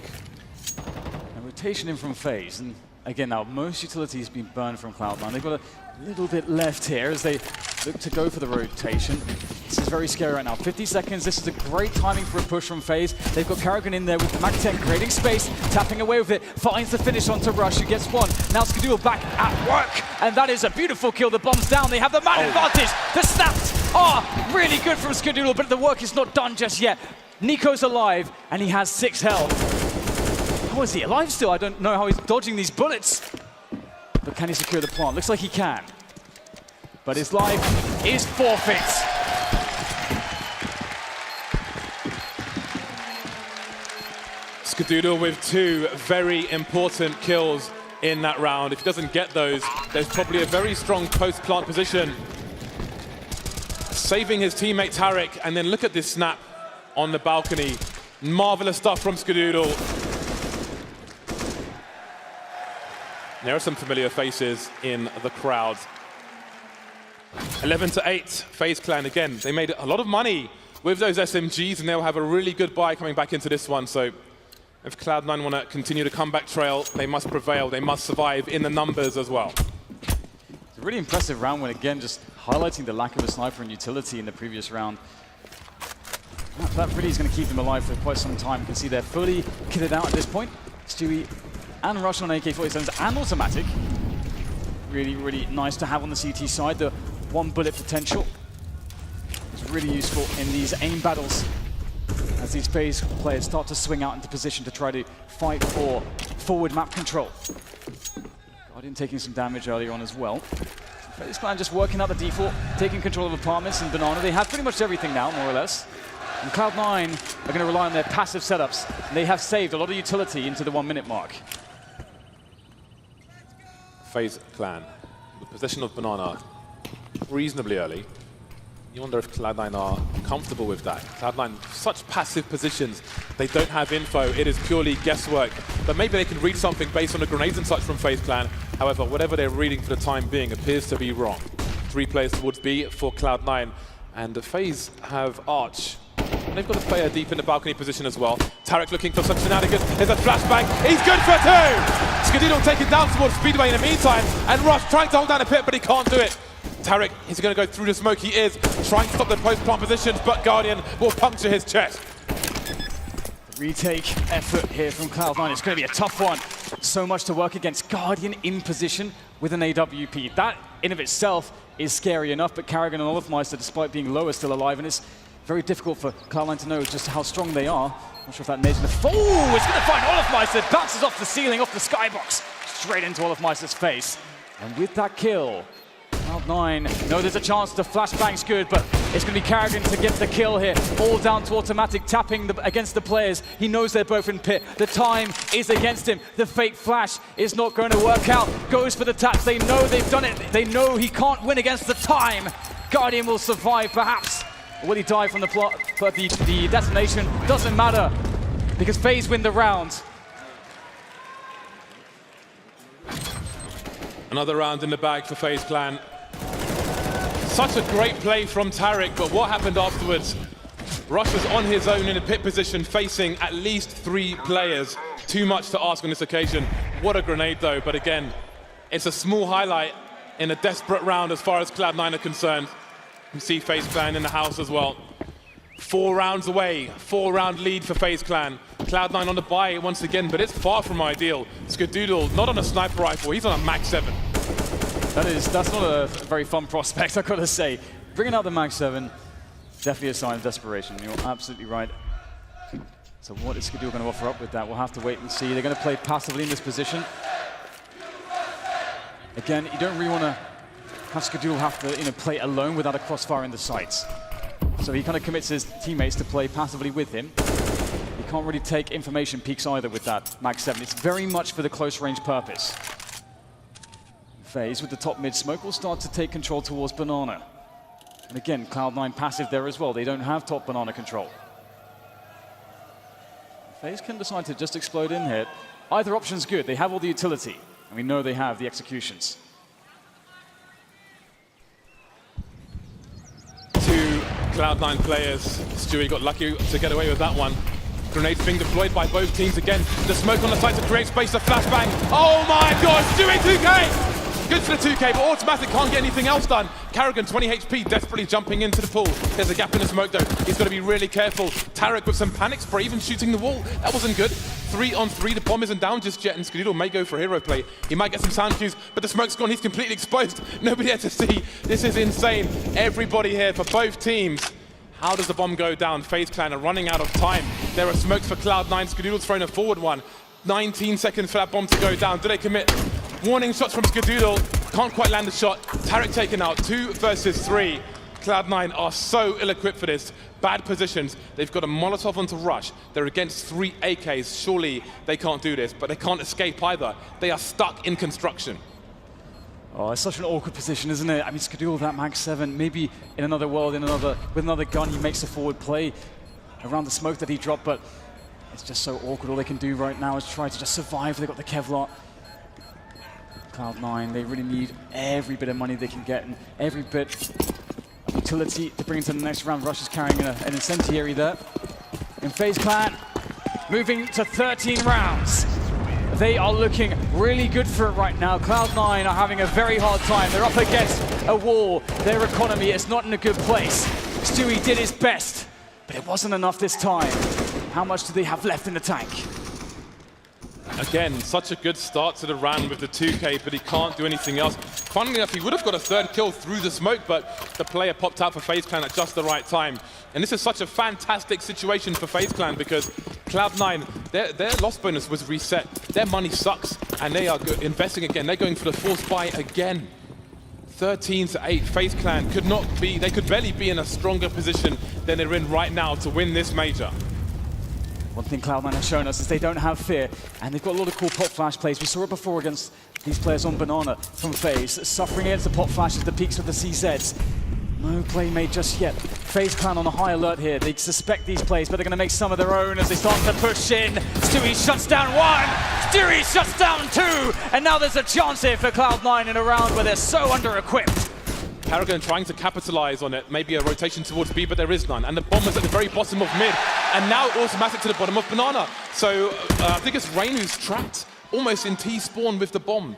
S2: A rotation in from FaZe. And again, now most utilities been burned from Cloud9. They've got a little bit left here as they look to go for the rotation. This is very scary right now. 50 seconds. This is a great timing for a push from FaZe. They've got Karrigan in there with the map3 creating space, tapping away with it, finds the finish onto Rush, who gets one. Now Skadoodle back at work, and that is a beautiful kill. The bomb's down. They have the man advantage. The snaps are really good from Skadoodle, but the work is not done just yet. Nico's alive, and he has 6 health. How is he alive still? I don't know how he's dodging these bullets. But can he secure the plant? Looks like he can. But his life is forfeit.
S1: Skadoodle with 2 very important kills in that round. If he doesn't get those, there's probably a very strong post-plant position. Saving his teammate Tarek, and then look at this snap on the balcony. Marvelous stuff from Skadoodle. There are some familiar faces in the crowd. 11-8, FaZe Clan again. They made a lot of money with those SMGs, and they'll have a really good buy coming back into this one. So if Cloud9 want to continue the comeback trail, they must prevail. They must survive in the numbers as well.
S2: It's a really impressive round when, again, just highlighting the lack of a sniper and utility in the previous round. That really is going to keep them alive for quite some time. You can see they're fully kitted out at this point. Stewie and Rush on AK-47s and automatic. Really, really nice to have on the CT side. The one bullet potential is really useful in these aim battles as these FaZe players start to swing out into position to try to fight for forward map control. Guardian taking some damage earlier on as well. FaZe Clan just working out the default, taking control of apartments and Banana. They have pretty much everything now, more or less. And Cloud9 are going to rely on their passive setups, and they have saved a lot of utility into the 1 minute mark.
S1: FaZe Clan, the possession of Banana reasonably early. You wonder if Cloud9 are comfortable with that. Cloud9, such passive positions, they don't have info, it is purely guesswork. But maybe they can read something based on the grenades and such from FaZe Clan. However, whatever they're reading for the time being appears to be wrong. 3 players towards B for Cloud9, and the FaZe have Arch. And they've got a player deep in the balcony position as well. Tarek looking for some shenanigans. Here's a flashbang. He's good for 2! Skadoodle taken down towards Speedway in the meantime, and Rush trying to hold down a pit, but he can't do it. Tarek is going to go through the smoke. He is trying to stop the post-plant positions, but Guardian will puncture his chest.
S2: Retake effort here from Cloud9. It's going to be a tough one. So much to work against. Guardian in position with an AWP. That in of itself is scary enough, but Karrigan and Olofmeister, despite being low, are still alive, and it's very difficult for Cloud9 to know just how strong they are. Not sure if that nade's going to fall. Oh, it's going to find Olofmeister. Bounces off the ceiling, off the skybox, straight into Olofmeister's face. And with that kill, Cloud9 know there's a chance. The flashbang's good, but it's going to be Karrigan to get the kill here. All down to automatic, tapping against the players. He knows they're both in pit. The time is against him. The fake flash is not going to work out. Goes for the taps. They know they've done it. They know he can't win against the time. Guardian will survive, perhaps. Will he die from the plot? But the detonation doesn't matter because FaZe win the round.
S1: Another round in the bag for FaZe Clan. Such a great play from Tarek, but what happened afterwards? Rush was on his own in a pit position, facing at least 3 players. Too much to ask on this occasion. What a grenade though, but again, it's a small highlight in a desperate round as far as Cloud9 are concerned. You see FaZe Clan in the house as well. 4 rounds away, 4-round lead for FaZe Clan. Cloud9 on the buy once again, but it's far from ideal. Skadoodle not on a sniper rifle, he's on a Mag 7.
S2: That's not a very fun prospect, I've got to say. Bringing out the Mag 7, definitely a sign of desperation. You're absolutely right. So what is Skadoodle going to offer up with that? We'll have to wait and see. They're going to play passively in this position. Again, you don't really want to have Skadoodle have to play alone without a crossfire in the sights. So he kind of commits his teammates to play passively with him. He can't really take information peaks either with that Mag 7. It's very much for the close range purpose. FaZe with the top mid smoke will start to take control towards Banana. And again, Cloud9 passive there as well. They don't have top Banana control. FaZe can decide to just explode in here. Either option's good. They have all the utility. And we know they have the executions.
S1: 2 Cloud9 players. Stewie got lucky to get away with that one. Grenades being deployed by both teams again. The smoke on the side to create space, the flashbang. Oh my god, Stewie 2K! Good for the 2K, but automatic can't get anything else done. Karrigan, 20 HP, desperately jumping into the pool. There's a gap in the smoke though. He's got to be really careful. Tarek with some panic spray, even shooting the wall. That wasn't good. 3 on 3, the bomb isn't down just yet, and Skadoodle may go for hero play. He might get some sound cues, but the smoke's gone. He's completely exposed. Nobody here to see. This is insane. Everybody here for both teams. How does the bomb go down? FaZe Clan are running out of time. There are smokes for Cloud9. Skadoodle's thrown a forward one. 19 seconds for that bomb to go down. Do they commit? Warning shots from Skadoodle. Can't quite land the shot. Tarek taken out. 2 versus 3. Cloud9 are so ill-equipped for this. Bad positions. They've got a Molotov onto Rush. They're against 3 AKs. Surely they can't do this, but they can't escape either. They are stuck in construction.
S2: Oh, it's such an awkward position, isn't it? I mean, Skadoodle that Mag 7, maybe in another world, with another gun, he makes a forward play around the smoke that he dropped, but it's just so awkward. All they can do right now is try to just survive. They've got the Kevlar. Cloud9, they really need every bit of money they can get and every bit of utility to bring into the next round. Rush is carrying an incendiary there. In FaZe Clan, moving to 13 rounds. They are looking really good for it right now. Cloud9 are having a very hard time. They're up against a wall. Their economy is not in a good place. Stewie did his best but it wasn't enough this time. How much do they have left in the tank?
S1: Again, such a good start to the round with the 2K, but he can't do anything else. Funnily enough, he would have got a third kill through the smoke, but the player popped out for FaZe Clan at just the right time. And this is such a fantastic situation for FaZe Clan because Cloud9, their loss bonus was reset. Their money sucks, and they are investing again. They're going for the force buy again. 13-8, FaZe Clan they could barely be in a stronger position than they're in right now to win this major.
S2: One thing Cloud9 has shown us is they don't have fear, and they've got a lot of cool pop flash plays. We saw it before against these players on Banana from FaZe, suffering against the pop flashes, the peaks of the CZs. No play made just yet. FaZe Clan on a high alert here. They suspect these plays, but they're going to make some of their own as they start to push in. Stewie shuts down one, Stewie shuts down two, and now there's a chance here for Cloud9 in a round where they're so under-equipped.
S1: Paragon trying to capitalize on it, maybe a rotation towards B, but there is none. And the bomb is at the very bottom of mid, and now automatic to the bottom of Banana. So I think it's Rain who's trapped almost in T-spawn with the bomb.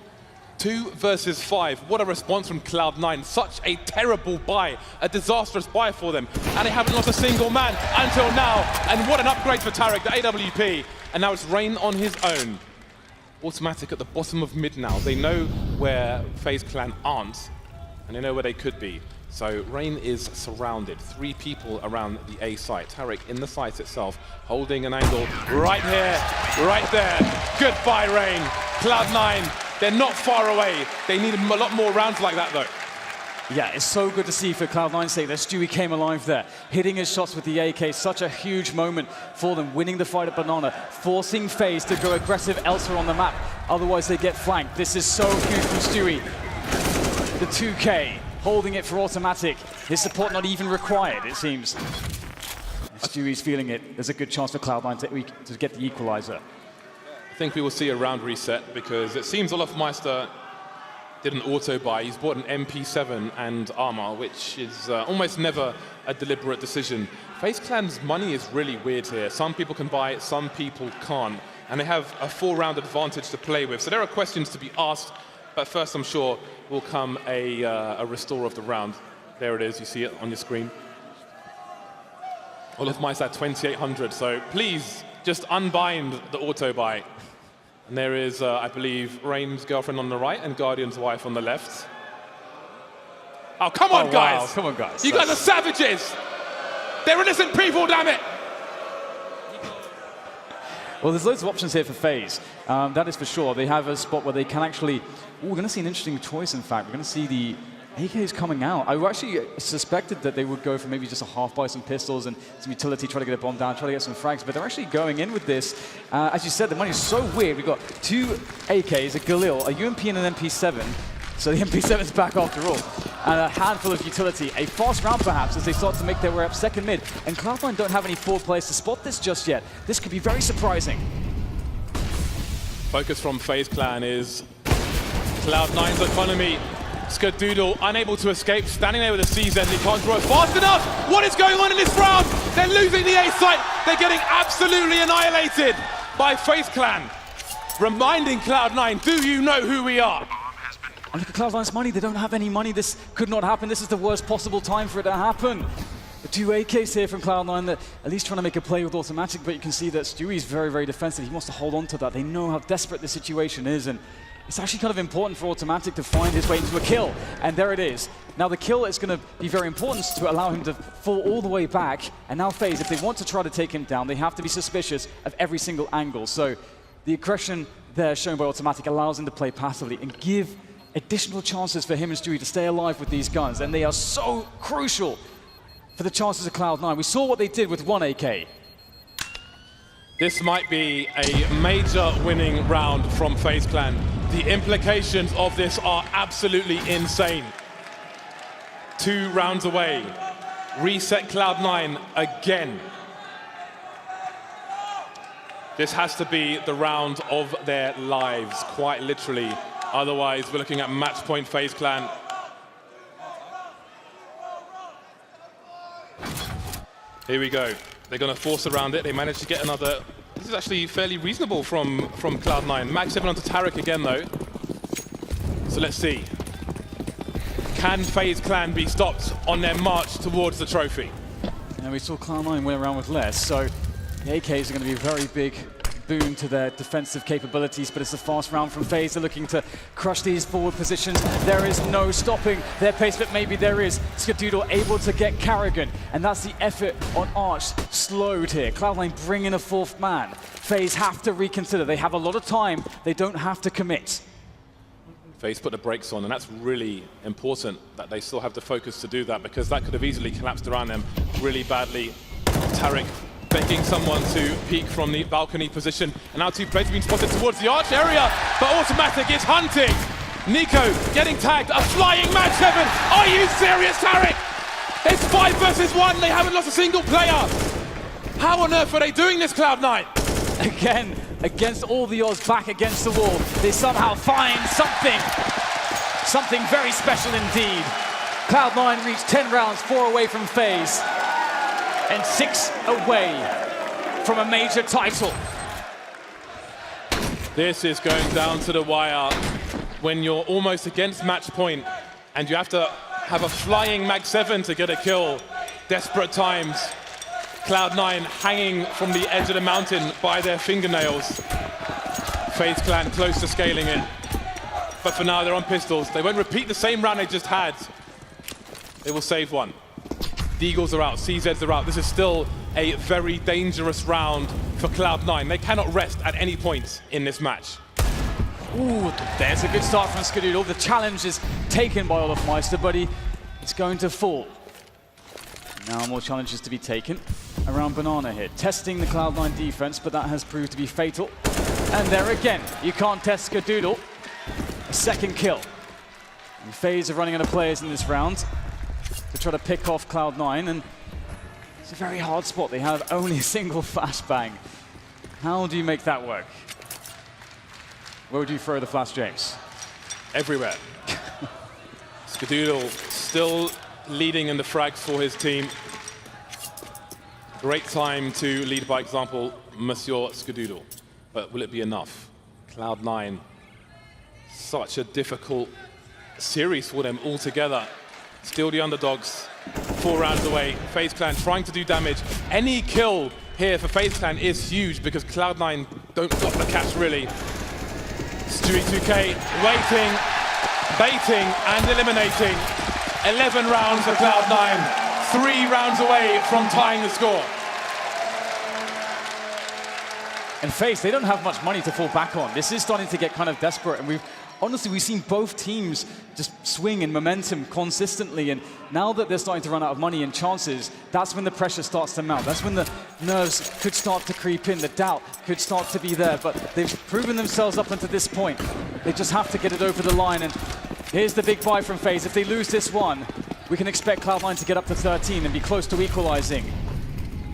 S1: 2 versus 5. What a response from Cloud9. Such a terrible buy, a disastrous buy for them. And they haven't lost a single man until now. And what an upgrade for Tarek, the AWP. And now it's Rain on his own. Automatic at the bottom of mid now. They know where FaZe Clan aren't, and they know where they could be. So Rain is surrounded. 3 people around the A site. Tarek in the site itself, holding an angle right here, right there. Goodbye, Rain. Cloud9, they're not far away. They need a lot more rounds like that, though.
S2: Yeah, it's so good to see for Cloud9's sake that Stewie came alive there, hitting his shots with the AK. Such a huge moment for them, winning the fight at Banana, forcing FaZe to go aggressive elsewhere on the map. Otherwise, they get flanked. This is so huge from Stewie. The 2K, holding it for automatic. His support not even required, it seems. If Stewie's feeling it, there's a good chance for Cloud9 to get the equalizer.
S1: I think we will see a round reset because it seems Olofmeister did an auto buy. He's bought an MP7 and armor, which is almost never a deliberate decision. FaZe Clan's money is really weird here. Some people can buy it, some people can't. And they have a 4-round advantage to play with. So there are questions to be asked. But first, I'm sure, will come a restore of the round. There it is, you see it on your screen. Olofmeister at 2,800, so please just unbind the auto buy. And there is, I believe, Rain's girlfriend on the right and Guardian's wife on the left. Oh, come on, guys!
S2: Wow. Come on, guys.
S1: You guys are savages! They're innocent people, damn it!
S2: Well, there's loads of options here for FaZe. That is for sure. They have a spot where they can actually... Ooh, we're going to see an interesting choice, in fact. We're going to see the AKs coming out. I actually suspected that they would go for maybe just a half buy some pistols and some utility, try to get a bomb down, try to get some frags, but they're actually going in with this. As you said, the money is so weird. We've got 2 AKs, a Galil, a UMP and an MP7. So the MP7's back after all. And a handful of utility. A fast round perhaps as they start to make their way up second mid. And Cloud9 don't have any forward players to spot this just yet. This could be very surprising.
S1: Focus from FaZe Clan is Cloud9's economy. Skadoodle unable to escape, standing there with a CZ. He can't draw it fast enough. What is going on in this round? They're losing the A site. They're getting absolutely annihilated by FaZe Clan. Reminding Cloud9, do you know who we are?
S2: And look at Cloud9's money. They don't have any money. This could not happen. This is the worst possible time for it to happen. The 2 AKs here from Cloud9 that at least trying to make a play with automatic, but you can see that Stewie's very, very defensive. He wants to hold on to that. They know how desperate the situation is, and it's actually kind of important for automatic to find his way into a kill. And there it is. Now the kill is going to be very important to allow him to fall all the way back. And now FaZe, if they want to try to take him down, they have to be suspicious of every single angle. So the aggression there shown by automatic allows him to play passively and give additional chances for him and Stewie to stay alive with these guns. And they are so crucial for the chances of Cloud9. We saw what they did with 1 AK.
S1: This might be a major winning round from FaZe Clan. The implications of this are absolutely insane. 2 rounds away. Reset Cloud9 again. This has to be the round of their lives, quite literally. Otherwise, we're looking at match point FaZe Clan. Here we go. They're going to force around it. They managed to get another. This is actually fairly reasonable from Cloud9. Mag 7 onto Tarek again, though. So let's see. Can FaZe Clan be stopped on their march towards the trophy?
S2: And we saw Cloud9 win around with less, so the AKs are going to be a very big boon to their defensive capabilities, but it's a fast round from FaZe. They're looking to crush these forward positions. There is no stopping their pace, but maybe there is. Skadoodle able to get Carrigan, and that's the effort on Arch slowed here. Cloud9 bring in a fourth man. FaZe have to reconsider. They have a lot of time. They don't have to commit.
S1: FaZe put the brakes on, and that's really important that they still have the focus to do that, because that could have easily collapsed around them really badly. Tarek begging someone to peek from the balcony position, and now two players have been spotted towards the arch area, but Automatic is hunting. Nico getting tagged, a flying map3. Are you serious, Tarek? It's 5 versus 1, they haven't lost a single player. How on earth are they doing this, Cloud9?
S2: Again, against all the odds, back against the wall, they somehow find something very special indeed. Cloud9 reached 10 rounds, 4 away from FaZe, and 6 away from a major title.
S1: This is going down to the wire when you're almost against match point and you have to have a flying map3 to get a kill. Desperate times. Cloud9 hanging from the edge of the mountain by their fingernails. FaZe Clan close to scaling it. But for now, they're on pistols. They won't repeat the same round they just had. They will save one. The Eagles are out, CZs are out. This is still a very dangerous round for Cloud9. They cannot rest at any point in this match.
S2: Ooh, there's a good start from Skadoodle. The challenge is taken by olofmeister, but it's going to fall. Now more challenges to be taken around Banana here. Testing the Cloud9 defense, but that has proved to be fatal. And there again, you can't test Skadoodle. A second kill. And FaZe are running out of players in this round to try to pick off Cloud9, and it's a very hard spot. They have only a single flashbang. How do you make that work? Where would you throw the flash, James?
S1: Everywhere. Skadoodle still leading in the frags for his team. Great time to lead by example, Monsieur Skadoodle. But will it be enough? Cloud9, such a difficult series for them altogether. Still the underdogs, 4 rounds away. FaZe Clan trying to do damage. Any kill here for FaZe Clan is huge because Cloud9 don't got the catch really. Stewie2K waiting, baiting and eliminating. 11 rounds for Cloud9, 3 rounds away from tying the score.
S2: And FaZe, they don't have much money to fall back on. This is starting to get kind of desperate, and we've seen both teams just swing in momentum consistently, and now that they're starting to run out of money and chances, that's when the pressure starts to mount. That's when the nerves could start to creep in, the doubt could start to be there, but they've proven themselves up until this point. They just have to get it over the line, and here's the big buy from FaZe. If they lose this one, we can expect Cloud9 to get up to 13 and be close to equalizing.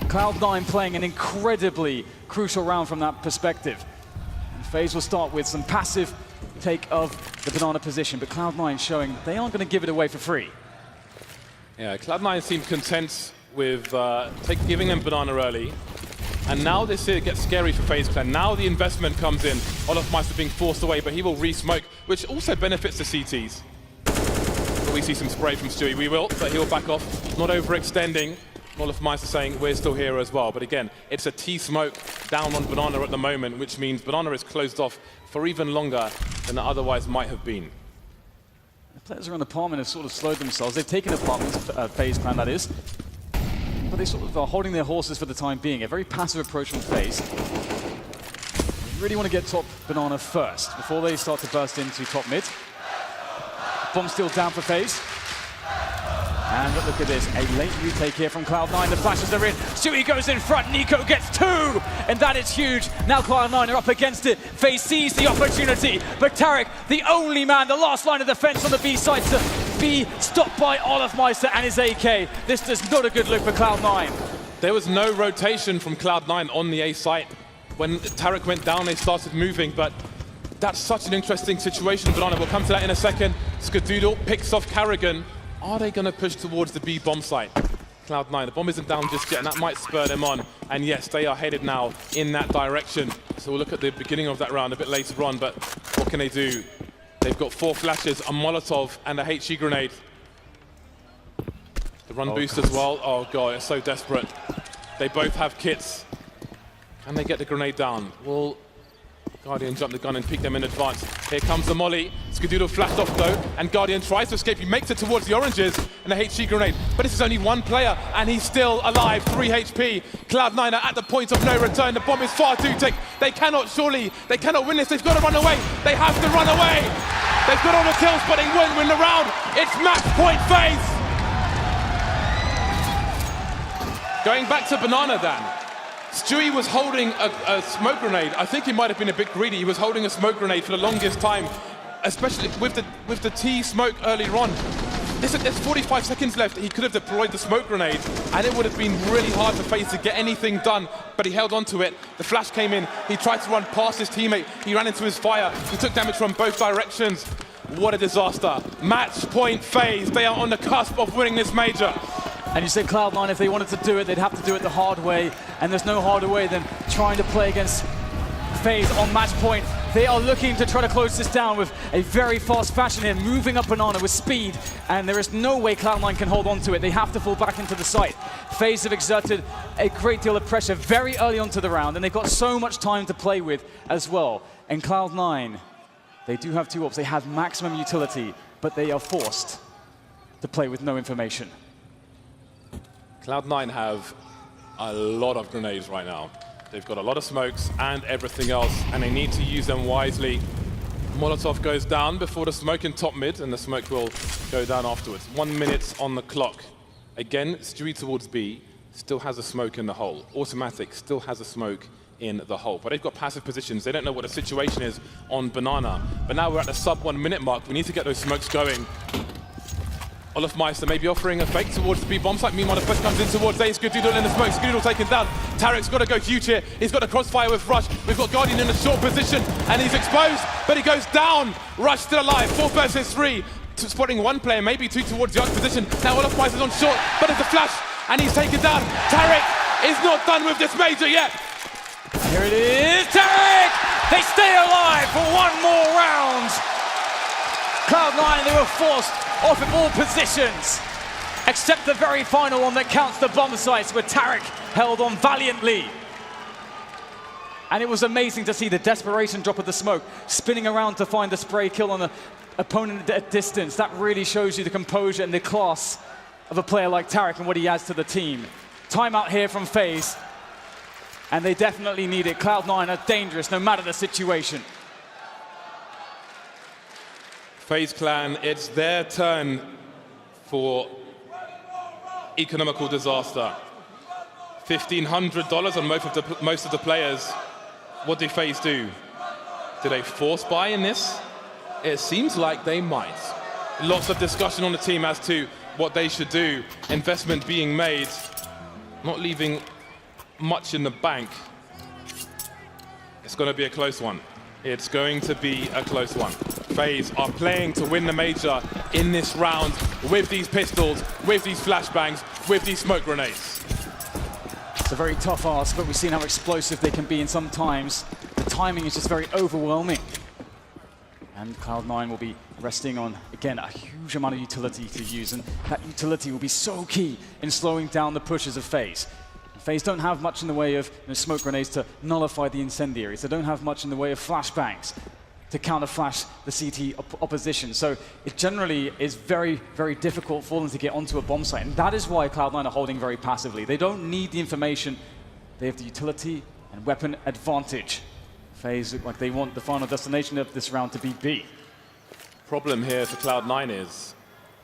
S2: Cloud9 playing an incredibly crucial round from that perspective. And FaZe will start with some passive take of the banana position, but Cloud9 showing they aren't going to give it away for free.
S1: Yeah, Cloud9 seemed content with giving them banana early, and now this here gets scary for FaZe Clan. Now the investment comes in. olofmeister being forced away, but he will re-smoke, which also benefits the CTs. But we see some spray from Stewie. We will, but he'll back off, not overextending. olofmeister saying we're still here as well, but again, it's a T-smoke down on banana at the moment, which means banana is closed off for even longer than it otherwise might have been.
S2: The players around the apartment have sort of slowed themselves. They've taken apartments, FaZe Clan that is, but they sort of are holding their horses for the time being. A very passive approach from FaZe. They really want to get top banana first before they start to burst into top mid. Bomb still down for FaZe. And look at this, a late retake here from Cloud9. The flashes are in. Stewie goes in front. Nico gets 2, and that is huge. Now Cloud9 are up against it. FaZe sees the opportunity, but Tarek, the only man, the last line of defense on the B side to be stopped by olofmeister and his AK. This is not a good look for Cloud9.
S1: There was no rotation from Cloud9 on the A site. When Tarek went down, they started moving, but that's such an interesting situation. Banana, we'll come to that in a second. Skadoodle picks off Carrigan. Are they going to push towards the B bomb site? Cloud9, the bomb isn't down just yet, and that might spur them on. And yes, they are headed now in that direction. So we'll look at the beginning of that round a bit later on, but what can they do? They've got 4 flashes, a Molotov, and a HE grenade. The run boost as well. Oh god, it's so desperate. They both have kits. Can they get the grenade down? Will Guardian jump the gun and pick them in advance? Here comes the molly. Skadoodle flashed off though, and Guardian tries to escape. He makes it towards the oranges and a HG grenade. But this is only one player, and he's still alive. 3 HP. Cloud9 are at the point of no return. The bomb is far too thick. They cannot win this. They've got to run away. They have to run away. They've got all the kills, but they won't win the round. It's match point FaZe. Going back to Banana Dan. Stewie was holding a smoke grenade. I think he might have been a bit greedy. He was holding a smoke grenade for the longest time, especially with the T smoke earlier on. There's 45 seconds left. He could have deployed the smoke grenade, and it would have been really hard for FaZe to get anything done, but he held on to it. The flash came in. He tried to run past his teammate. He ran into his fire. He took damage from both directions. What a disaster. Match point FaZe. They are on the cusp of winning this major.
S2: And you said Cloud9, if they wanted to do it, they'd have to do it the hard way. And there's no harder way than trying to play against FaZe on match point. They are looking to try to close this down with a very fast fashion here, moving up Banana with speed. And there is no way Cloud9 can hold on to it. They have to fall back into the site. FaZe have exerted a great deal of pressure very early onto the round, and they've got so much time to play with as well. And Cloud9, they do have 2 ops. They have maximum utility, but they are forced to play with no information.
S1: Cloud9 have a lot of grenades right now. They've got a lot of smokes and everything else, and they need to use them wisely. Molotov goes down before the smoke in top mid, and the smoke will go down afterwards. 1 minute on the clock. Again, Stewie towards B, still has a smoke in the hole. Automatic still has a smoke in the hole, but they've got passive positions. They don't know what the situation is on Banana. But now we're at the sub 1 minute mark. We need to get those smokes going. Olofmeister maybe offering a fake towards the B bomb site. Meanwhile, the push comes in towards A. Skadoodle in the smoke. Skadoodle taken down. Tarek's got to go huge here. He's got a crossfire with Rush. We've got Guardian in a short position, and he's exposed, but he goes down. Rush still alive. 4 versus 3. Spotting 1 player, maybe 2 towards the other position. Now Olofmeister's on short, but it's a flash, and he's taken down. Tarek is not done with this major yet.
S2: Here it is. Tarek! They stay alive for 1 more round. Cloud9, they were forced off of all positions, except the very final one that counts the bomb sites, where Tarek held on valiantly. And it was amazing to see the desperation drop of the smoke, spinning around to find the spray kill on the opponent at distance. That really shows you the composure and the class of a player like Tarek and what he adds to the team. Timeout here from FaZe, and they definitely need it. Cloud9 are dangerous no matter the situation.
S1: FaZe Clan, it's their turn for economical disaster. $1,500 on most of the players. What do FaZe do? Do they force buy in this? It seems like they might. Lots of discussion on the team as to what they should do. Investment being made, not leaving much in the bank. It's going to be a close one. It's going to be a close one. FaZe are playing to win the major in this round with these pistols, with these flashbangs, with these smoke grenades.
S2: It's a very tough ask, but we've seen how explosive they can be, and sometimes the timing is just very overwhelming. And Cloud9 will be resting on, again, a huge amount of utility to use, and that utility will be so key in slowing down the pushes of FaZe. FaZe don't have much in the way of smoke grenades to nullify the incendiaries. They don't have much in the way of flashbangs to counter-flash the CT opposition. So it generally is very, very difficult for them to get onto a bomb site. And that is why Cloud9 are holding very passively. They don't need the information. They have the utility and weapon advantage. FaZe look like they want the final destination of this round to be B.
S1: Problem here for Cloud9 is,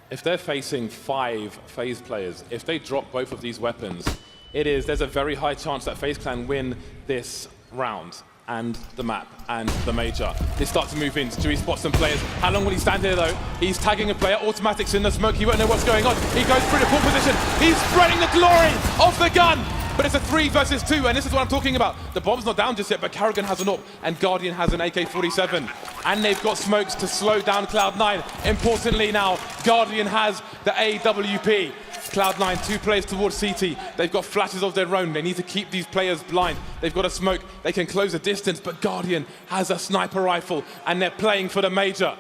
S1: if they're facing 5 FaZe players, if they drop both of these weapons, there's a very high chance that FaZe Clan win this round and the map and the major. They start to move in. Stewie spots some players. How long will he stand here though? He's tagging a player. Automatics in the smoke. He won't know what's going on. He goes through the full position. He's spreading the glory of the gun. But it's a 3 versus 2, and this is what I'm talking about. The bomb's not down just yet, but Karrigan has an AWP, and Guardian has an AK-47. And they've got smokes to slow down Cloud9. Importantly now, Guardian has the AWP. Cloud9, 2 players towards CT. They've got flashes of their own. They need to keep these players blind. They've got a smoke. They can close the distance, but Guardian has a sniper rifle, and they're playing for the major.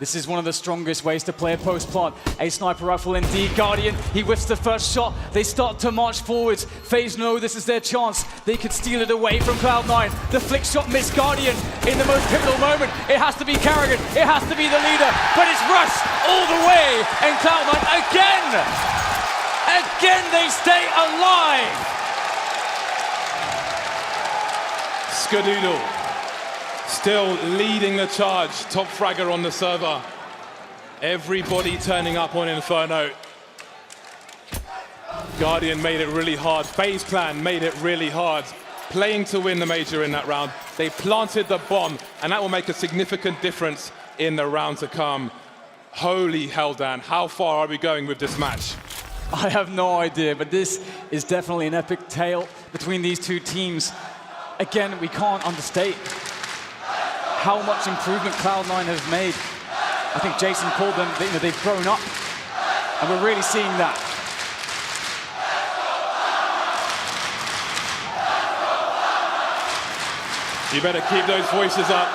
S2: This is one of the strongest ways to play a post-plant. A sniper rifle indeed. Guardian, he whiffs the first shot. They start to march forwards. FaZe know this is their chance. They could steal it away from Cloud9. The flick shot missed Guardian in the most pivotal moment. It has to be Carrigan. It has to be the leader. But it's Rush all the way. And Cloud9 again they stay alive.
S1: Skadoodle still leading the charge. Top fragger on the server. Everybody turning up on Inferno. Guardian made it really hard. FaZe Clan made it really hard. Playing to win the major in that round. They planted the bomb, and that will make a significant difference in the round to come. Holy hell, Dan. How far are we going with this match?
S2: I have no idea, but this is definitely an epic tale between these two teams. Again, we can't understate how much improvement Cloud9 has made. I think Jason called them, they've grown up, and we're really seeing that.
S1: You better keep those voices up,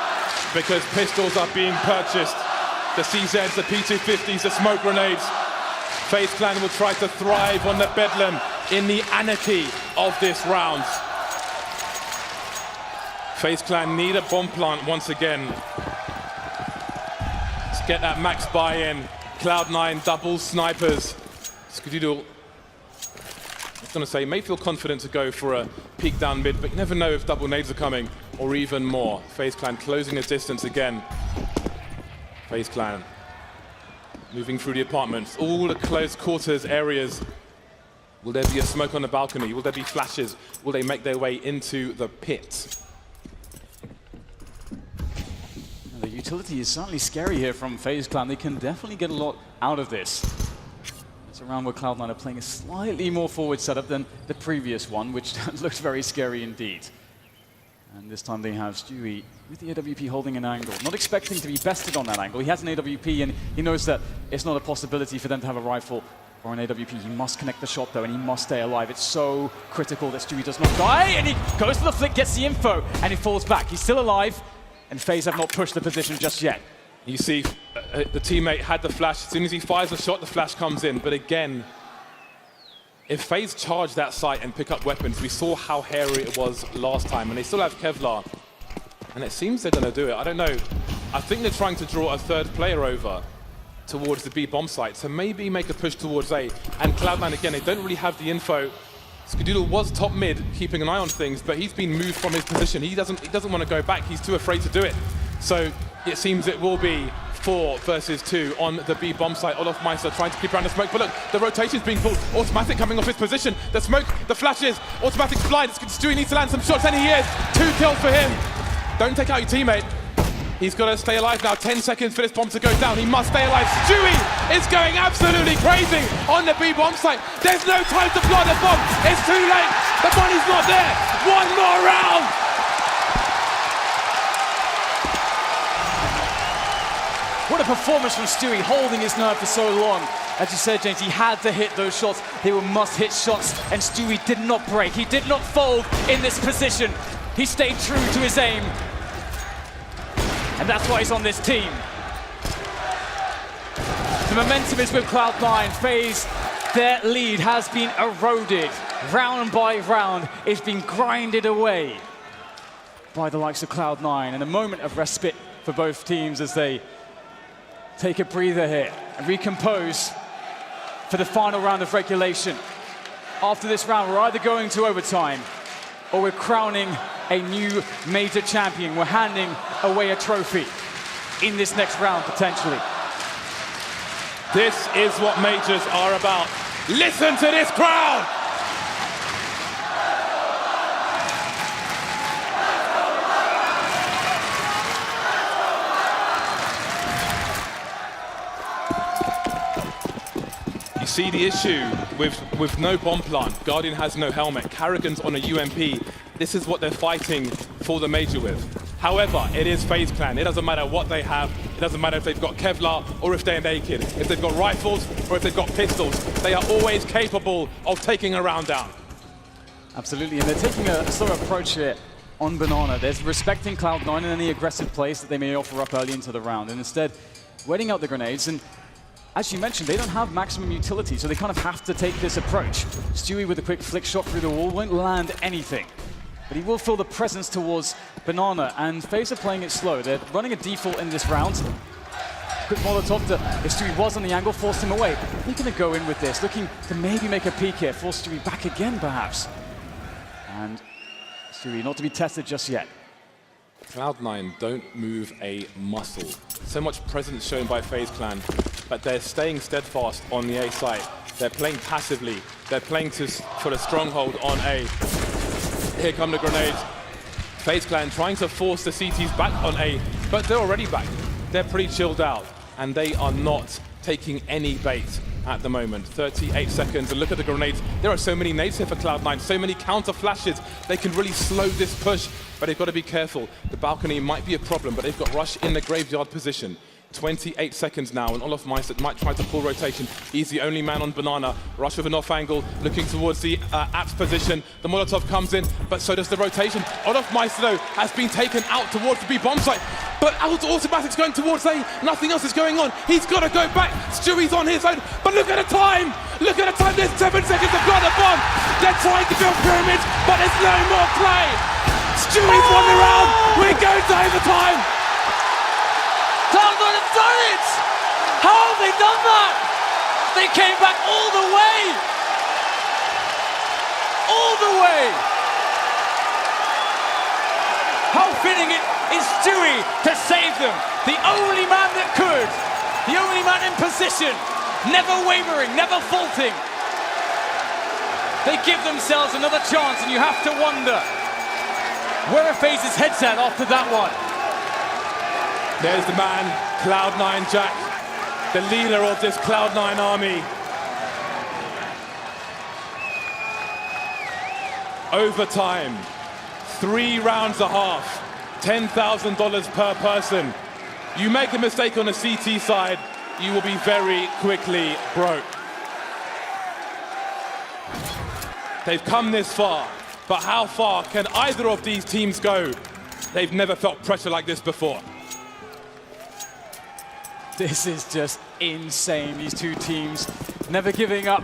S1: because pistols are being purchased. The CZs, the P250s, the smoke grenades. FaZe Clan will try to thrive on the bedlam in the anarchy of this round. FaZe Clan need a bomb plant once again. Let's get that max buy-in. Cloud9 double snipers. Skadoodle, I was going to say, may feel confident to go for a peek down mid, but you never know if double nades are coming, or even more. FaZe Clan closing the distance again. FaZe Clan moving through the apartments, all the close quarters areas. Will there be a smoke on the balcony? Will there be flashes? Will they make their way into the pit?
S2: The utility is certainly scary here from FaZe Clan. They can definitely get a lot out of this. It's a round where Cloud9 are playing a slightly more forward setup than the previous one, which looked very scary indeed. And this time they have Stewie with the AWP holding an angle. Not expecting to be bested on that angle. He has an AWP and he knows that it's not a possibility for them to have a rifle or an AWP. He must connect the shot though, and he must stay alive. It's so critical that Stewie does not die, and he goes for the flick, gets the info, and he falls back. He's still alive, and FaZe have not pushed the position just yet.
S1: You see, the teammate had the flash. As soon as he fires the shot, the flash comes in. But again, if FaZe charge that site and pick up weapons, we saw how hairy it was last time, and they still have Kevlar. And it seems they're going to do it. I don't know. I think they're trying to draw a third player over towards the B bomb site, so maybe make a push towards A. And Cloud9, again, they don't really have the info. Skadoodle was top mid, keeping an eye on things, but he's been moved from his position. He doesn't want to go back. He's too afraid to do it. So it seems it will be 4 versus 2 on the B bomb site. Olofmeister trying to keep around the smoke, but look, the rotation's being pulled. Automatic coming off his position. The smoke, the flashes, Automatic's blind. Stewie needs to land some shots, and he is. 2 kills for him. Don't take out your teammate. He's got to stay alive now. 10 seconds for this bomb to go down. He must stay alive. Stewie is going absolutely crazy on the B bomb site. There's no time to plant the bomb. It's too late. The money's not there. One more round.
S2: What a performance from Stewie, holding his nerve for so long. As you said, James, he had to hit those shots. They were must-hit shots, and Stewie did not break. He did not fold in this position. He stayed true to his aim. And that's why he's on this team. The momentum is with Cloud9. FaZe, their lead has been eroded. Round by round, it's been grinded away by the likes of Cloud9. And a moment of respite for both teams as they take a breather here and recompose for the final round of regulation. After this round, we're either going to overtime or we're crowning a new major champion. We're handing away a trophy in this next round, potentially.
S1: This is what majors are about. Listen to this crowd! You see the issue with no bomb plant. Guardian has no helmet. Carrigan's on a UMP. This is what they're fighting for the major with. However, it is FaZe Clan. It doesn't matter what they have. It doesn't matter if they've got Kevlar or if they're naked. If they've got rifles or if they've got pistols. They are always capable of taking a round down.
S2: Absolutely, and they're taking a slow approach here on Banana. They're respecting Cloud9 and any aggressive plays that they may offer up early into the round. And instead, waiting out the grenades, and as you mentioned, they don't have maximum utility, so they kind of have to take this approach. Stewie with a quick flick shot through the wall won't land anything, but he will feel the presence towards Banana, and FaZe are playing it slow. They're running a default in this round. Quick Molotov to, if Stewie was on the angle, forced him away. They're going to go in with this, looking to maybe make a peek here, force Stewie back again, perhaps. And Stewie not to be tested just yet.
S1: Cloud9 don't move a muscle. So much presence shown by FaZe Clan, but they're staying steadfast on the A site. They're playing passively. They're playing for a stronghold on A. Here come the grenades. FaZe Clan trying to force the CTs back on A, but they're already back. They're pretty chilled out, and they are not taking any bait at the moment. 38 seconds, and look at the grenades. There are so many nades here for Cloud9, so many counter flashes. They can really slow this push, but they've got to be careful. The balcony might be a problem, but they've got Rush in the graveyard position. 28 seconds now, and Olaf Meistert might try to pull rotation. He's the only man on Banana. Rush with an off angle, looking towards the apps position. The Molotov comes in, but so does the rotation. Olaf Meistert, though, has been taken out towards the B bomb site, but automatic's going towards A. Nothing else is going on. He's got to go back. Stewie's on his own, but look at the time. Look at the time. There's 7 seconds to plant the bomb. They're trying to build pyramids, but there's no more play. Stewie's won the round. We're going to overtime.
S3: Cloud9 have done it! How have they done that? They came back all the way! All the way! How fitting it is Stewie to save them. The only man that could. The only man in position. Never wavering, never faulting. They give themselves another chance, and you have to wonder where are FaZe's heads at after that one.
S1: There's the man, Cloud9 Jack, the leader of this Cloud9 army. Overtime, 3 rounds a half, $10,000 per person. You make a mistake on the CT side, you will be very quickly broke. They've come this far, but how far can either of these teams go? They've never felt pressure like this before.
S2: This is just insane, these two teams never giving up.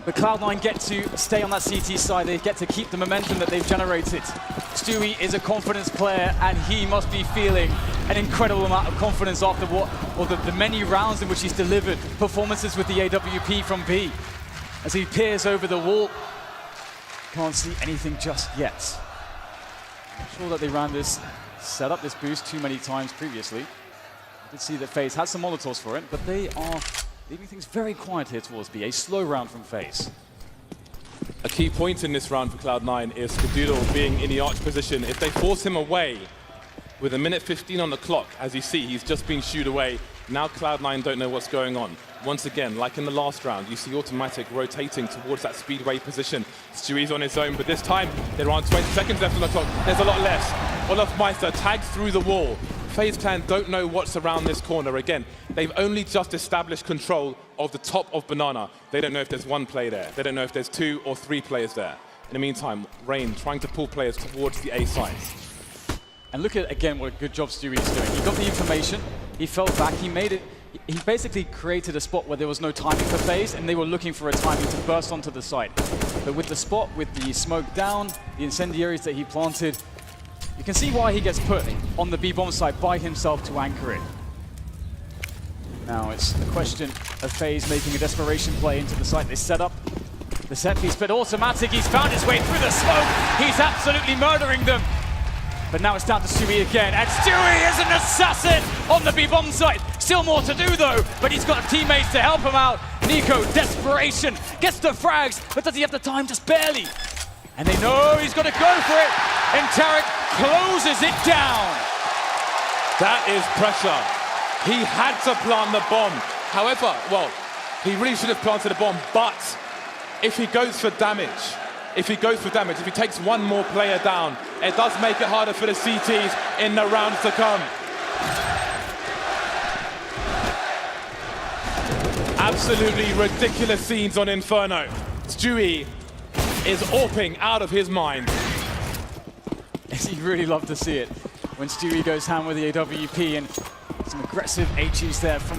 S2: But Cloud9 get to stay on that CT side, they get to keep the momentum that they've generated. Stewie is a confidence player, and he must be feeling an incredible amount of confidence after the many rounds in which he's delivered performances with the AWP from B. As he peers over the wall, can't see anything just yet. I'm sure that they ran this, set up this boost too many times previously. I did see that FaZe had some Molotovs for it, but they are leaving things very quiet here towards B. A slow round from FaZe.
S1: A key point in this round for Cloud9 is Skadoodle being in the arch position. If they force him away with 1:15 on the clock, as you see, he's just been shooed away. Now Cloud9 don't know what's going on. Once again, like in the last round, you see Automatic rotating towards that speedway position. Stewie's on his own, but this time there aren't 20 seconds left on the clock. There's a lot less. Olaf Meistert tags through the wall. FaZe Clan don't know what's around this corner. Again, they've only just established control of the top of Banana. They don't know if there's 1 player there. They don't know if there's 2 or 3 players there. In the meantime, Rain trying to pull players towards the A site.
S2: And look at, again, what a good job Stewie is doing. He got the information, he fell back, he made it. He basically created a spot where there was no timing for FaZe, and they were looking for a timing to burst onto the site. But with the spot, with the smoke down, the incendiaries that he planted, you can see why he gets put on the B-bomb site by himself to anchor it. Now it's a question of FaZe making a desperation play into the site. They set up the set piece, but Automatic, he's found his way through the smoke. He's absolutely murdering them. But now it's down to Stewie again, and Stewie is an assassin on the B-bomb site. Still more to do though, but he's got teammates to help him out. Nico, desperation, gets the frags, but does he have the time? Just barely. And they know he's got to go for it, and Tarek closes it down.
S1: That is pressure. He had to plant the bomb. However, well, he really should have planted the bomb, but if he goes for damage, if he takes 1 more player down, it does make it harder for the CTs in the rounds to come. Absolutely ridiculous scenes on Inferno. Stewie is AWPing out of his mind.
S2: You really love to see it when Stewie goes ham with the AWP, and Some aggressive HEs there from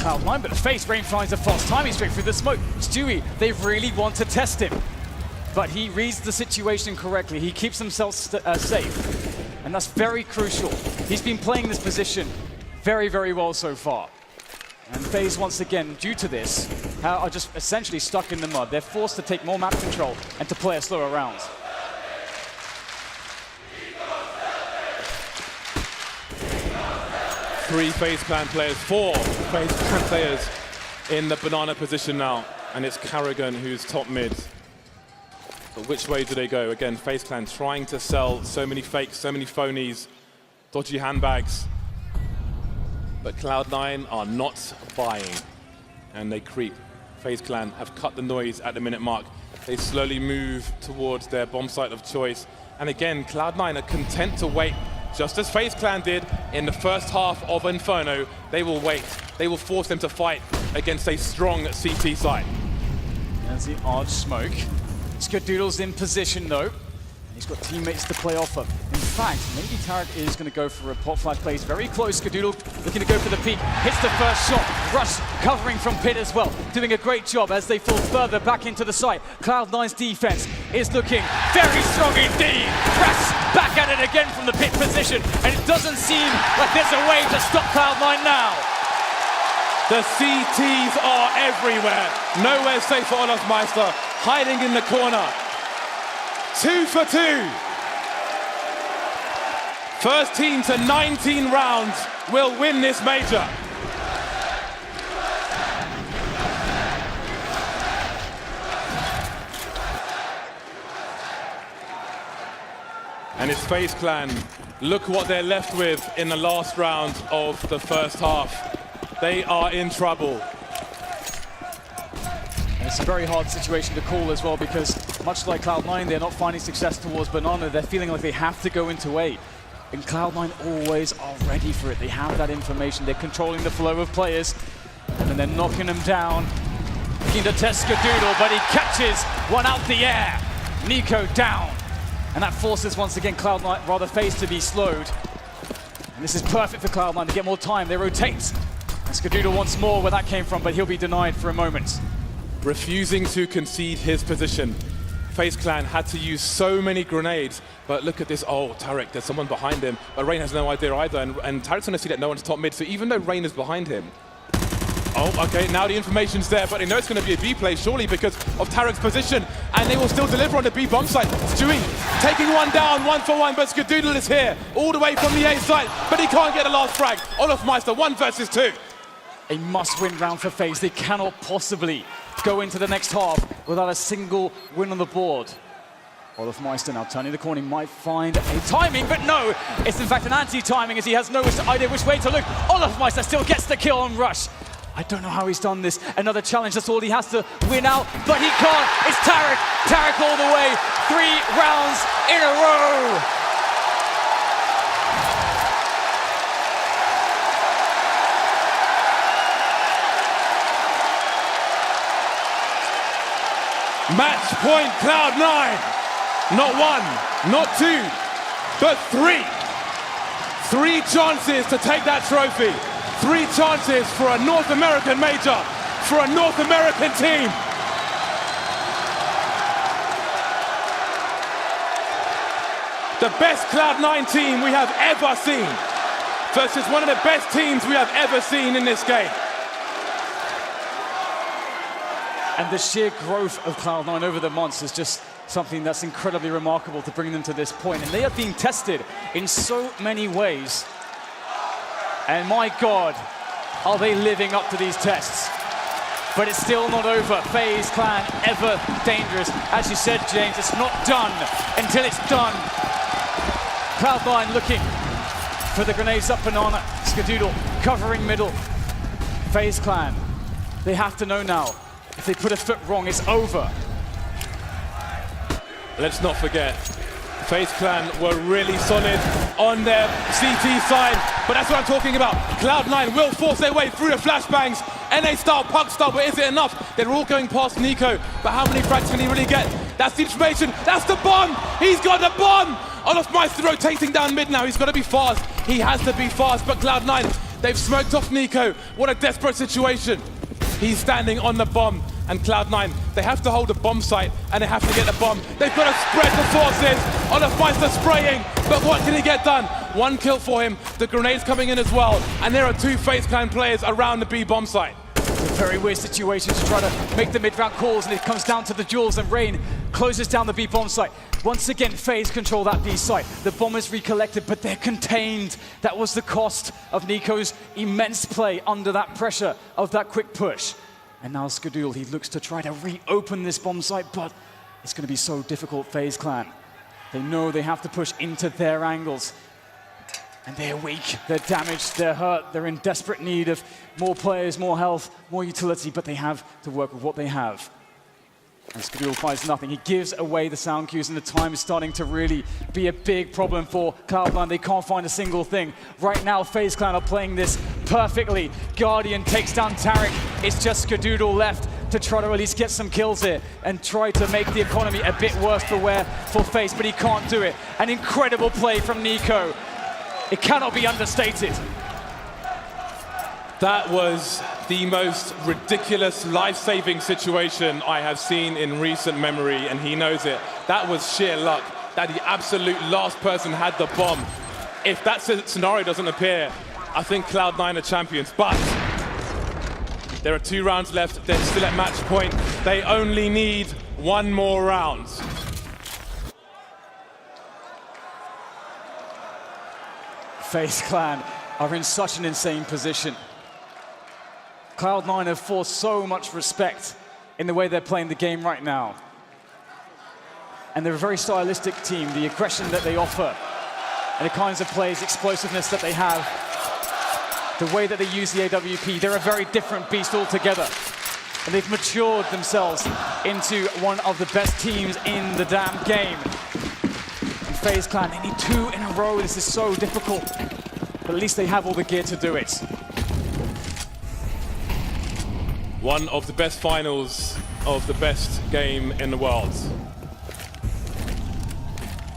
S2: Cloud9, but FaZe Rain finds a false timing straight through the smoke. Stewie, they really want to test him, but he reads the situation correctly. He keeps himself safe, and that's very crucial. He's been playing this position very, very well so far. And FaZe, once again, due to this, are just essentially stuck in the mud. They're forced to take more map control and to play a slower round.
S1: Three FaZe Clan players, four FaZe Clan players in the banana position now. And it's Karrigan who's top mid. But which way do they go? Again, FaZe Clan trying to sell so many fakes, so many phonies, dodgy handbags. But Cloud9 are not buying, and they creep. FaZe Clan have cut the noise at the minute mark. They slowly move towards their bomb site of choice. And again, Cloud9 are content to wait, just as FaZe Clan did in the first half of Inferno. They will wait. They will force them to fight against a strong CT side.
S2: There's the odd smoke. Skadoodle's in position though. He's got teammates to play off of. In fact, maybe Tarek is going to go for a pop flash play. He's very close. Skadoodle looking to go for the peak. Hits the first shot. Rush covering from pit as well. Doing a great job as they fall further back into the site. Cloud9's defense is looking very strong indeed. Rush back at it again from the pit position. And it doesn't seem like there's a way to stop Cloud9 now.
S1: The CTs are everywhere. Nowhere safe for Olaf Meister. Hiding in the corner. 2 for 2. First team to 19 rounds will win this major. And it's FaZe Clan. Look what they're left with in the last round of the first half. They are in trouble.
S2: It's a very hard situation to call as well, because much like Cloud9, they're not finding success towards Banana. They're feeling like they have to go into A. And Cloud9 always are ready for it. They have that information. They're controlling the flow of players. And then they're knocking them down. Looking to test Skadoodle, but he catches one out the air. Nico down. And that forces, once again, Cloud9, rather FaZe to be slowed. And this is perfect for Cloud9 to get more time. They rotate. And Skadoodle wants more where that came from, but he'll be denied for a moment.
S1: Refusing to concede his position. FaZe Clan had to use so many grenades, but look at this. Oh, Tarek, there's someone behind him, but Rain has no idea either, and Tarek's going to see that no one's top mid, so even though Rain is behind him. Oh, okay, now the information's there, but they know it's going to be a B play, surely, because of Tarek's position, and they will still deliver on the B bomb site. Stewie taking one down, 1 for 1, but Skadoodle is here, all the way from the A site, but he can't get the last frag. Olaf Meister, 1 versus 2.
S2: A must-win round for FaZe. They cannot possibly go into the next half without a single win on the board. Olaf Meister now turning the corner. He might find a timing, but no. It's in fact an anti-timing as he has no idea which way to look. Olaf Meister still gets the kill on Rush. I don't know how he's done this. Another challenge, that's all he has to win out, but he can't. It's Tarek. Tarek all the way. 3 rounds in a row.
S1: Match point Cloud9. Not 1, not 2, but 3. 3 chances to take that trophy. 3 chances for a North American major, for a North American team. The best Cloud9 team we have ever seen versus one of the best teams we have ever seen in this game.
S2: And the sheer growth of Cloud9 over the months is just something that's incredibly remarkable to bring them to this point. And they are being tested in so many ways. And my God, are they living up to these tests? But it's still not over. FaZe Clan, ever dangerous. As you said, James, it's not done until it's done. Cloud9 looking for the grenades up Banana. Skadoodle covering middle. FaZe Clan, they have to know now. If they put a foot wrong, it's over.
S1: Let's not forget, FaZe Clan were really solid on their CT side, but that's what I'm talking about. Cloud9 will force their way through the flashbangs. NA style, Pug style, but is it enough? They're all going past Nico, but how many frags can he really get? That's the information, that's the bomb! He's got the bomb! Olaf Meister rotating down mid now, he's got to be fast. He has to be fast, but Cloud9, They've smoked off Nico. What a desperate situation. He's standing on the bomb, and Cloud9, they have to hold the bomb site, and they have to get the bomb. They've got to spread the forces. Olofmeister spraying, but what can he get done? One kill for him. The grenade's coming in as well, and there are two FaZe Clan players around the B bomb site.
S2: It's a very weird situation to try to make the mid-round calls, and it comes down to the duels, and Rain closes down the B bomb site. Once again, FaZe control that B site. The bomb is recollected, but they're contained. That was the cost of Nico's immense play under that pressure of that quick push. And now Skadoodle, he looks to try to reopen this bomb site, but it's going to be so difficult, FaZe Clan. They know they have to push into their angles. And they're weak, they're damaged, they're hurt, they're in desperate need of more players, more health, more utility, but they have to work with what they have. And Skadoodle finds nothing. He gives away the sound cues, and the time is starting to really be a big problem for Cloud9. They can't find a single thing. Right now, FaZe Clan are playing this perfectly. Guardian takes down Tarek. It's just Skadoodle left to try to at least get some kills here and try to make the economy a bit worse for FaZe, but he can't do it. An incredible play from Nico. It cannot be understated.
S1: That was the most ridiculous life-saving situation I have seen in recent memory, and he knows it. That was sheer luck, that the absolute last person had the bomb. If that scenario doesn't appear, I think Cloud9 are champions, but there are 2 rounds left. They're still at match point. They only need 1 more round.
S2: FaZe Clan are in such an insane position. Cloud9 have forced so much respect in the way they're playing the game right now. And they're a very stylistic team. The aggression that they offer and the kinds of plays, explosiveness that they have, the way that they use the AWP, they're a very different beast altogether. And they've matured themselves into one of the best teams in the damn game. And FaZe Clan, they need 2 in a row. This is so difficult. But at least they have all the gear to do it.
S1: One of the best finals of the best game in the world.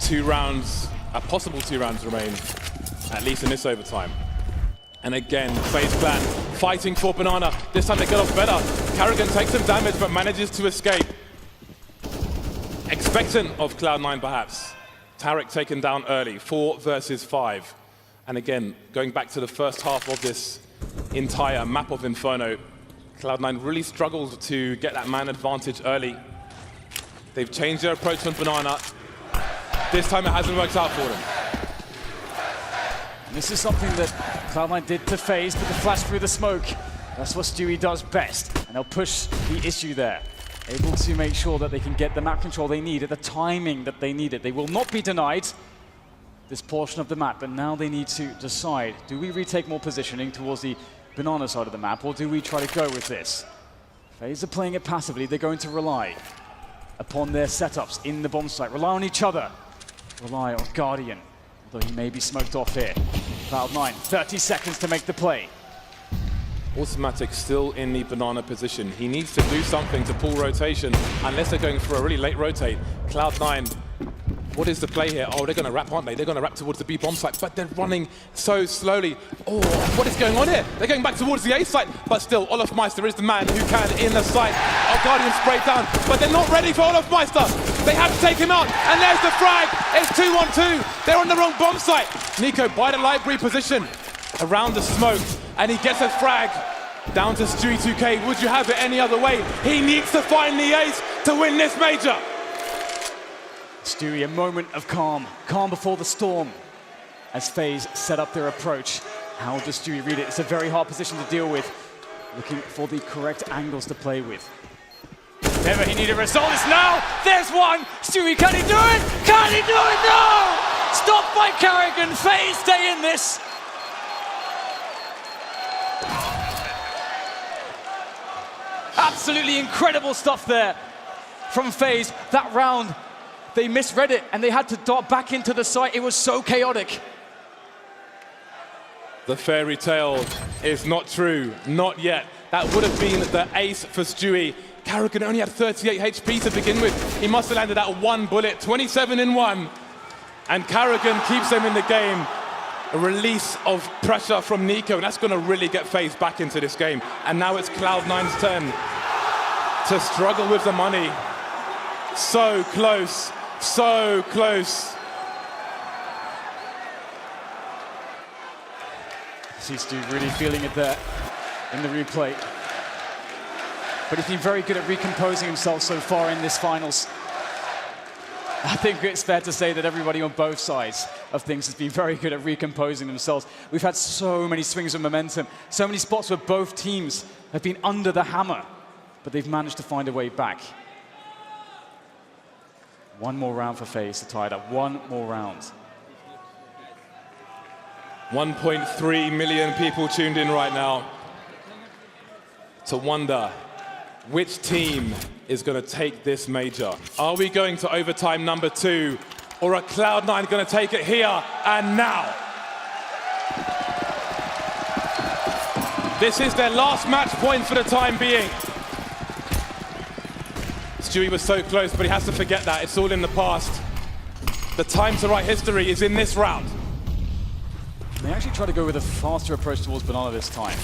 S1: 2 rounds, a possible 2 rounds remain, at least in this overtime. And again, FaZe Clan fighting for Banana. This time they get off better. Karrigan takes some damage but manages to escape. Expectant of Cloud9 perhaps. Tarek taken down early, 4 versus 5. And again, going back to the first half of this entire map of Inferno, Cloud9 really struggled to get that man advantage early. They've changed their approach on Banana. This time it hasn't worked out for them.
S2: And this is something that Cloud9 did to FaZe, but the flash through the smoke, that's what Stewie does best. And they'll push the issue there. Able to make sure that they can get the map control they need at the timing that they need it. They will not be denied this portion of the map, but now they need to decide, do we retake more positioning towards the Banana side of the map, or do we try to go with this? FaZe are playing it passively. They're going to rely upon their setups in the bomb site, rely on each other, rely on Guardian, although he may be smoked off here. Cloud9, 30 seconds to make the play.
S1: Automatic still in the Banana position. He needs to do something to pull rotation, unless they're going for a really late rotate. Cloud9, what is the play here? Oh, they're going to wrap, aren't they? They're going to wrap towards the B bomb site, but they're running so slowly. Oh, what is going on here? They're going back towards the A site, but still, Olofmeister is the man who can in the site. Oh, Guardian sprayed down, but they're not ready for Olofmeister. They have to take him out, and there's the frag. It's 2-on-2. They're on the wrong bomb site. Nico by the library position around the smoke, and he gets a frag. Down to Stewie 2K. Would you have it any other way? He needs to find the ace to win this major.
S2: Stewie, a moment of calm. Calm before the storm as FaZe set up their approach. How does Stewie read it? It's a very hard position to deal with. Looking for the correct angles to play with. Never he needed a result. It's now. There's one. Stewie, can he do it? Can he do it? No! Stopped by Karrigan. FaZe stay in this. Absolutely incredible stuff there from FaZe. That round, they misread it and they had to dart back into the site. It was so chaotic.
S1: The fairy tale is not true, not yet. That would have been the ace for Stewie. Karrigan only had 38 HP to begin with. He must have landed that 1 bullet, 27 in 1. And Karrigan keeps them in the game. a release of pressure from Nico, and that's going to really get FaZe back into this game. And now it's Cloud9's turn to struggle with the money. So close, so close.
S2: Seems to be really feeling it there in the replay. But he's been very good at recomposing himself so far in this finals. I think it's fair to say that everybody on both sides of things has been very good at recomposing themselves. We've had so many swings of momentum, so many spots where both teams have been under the hammer, but they've managed to find a way back. One more round for FaZe to tie it up. One more round.
S1: 1.3 million people tuned in right now to wonder which team is going to take this major. Are we going to overtime number 2, or are Cloud9 going to take it here and now? This is their last match point for the time being. Stewie was so close, but he has to forget that. It's all in the past. The time to write history is in this round.
S2: They actually try to go with a faster approach towards Banana this time.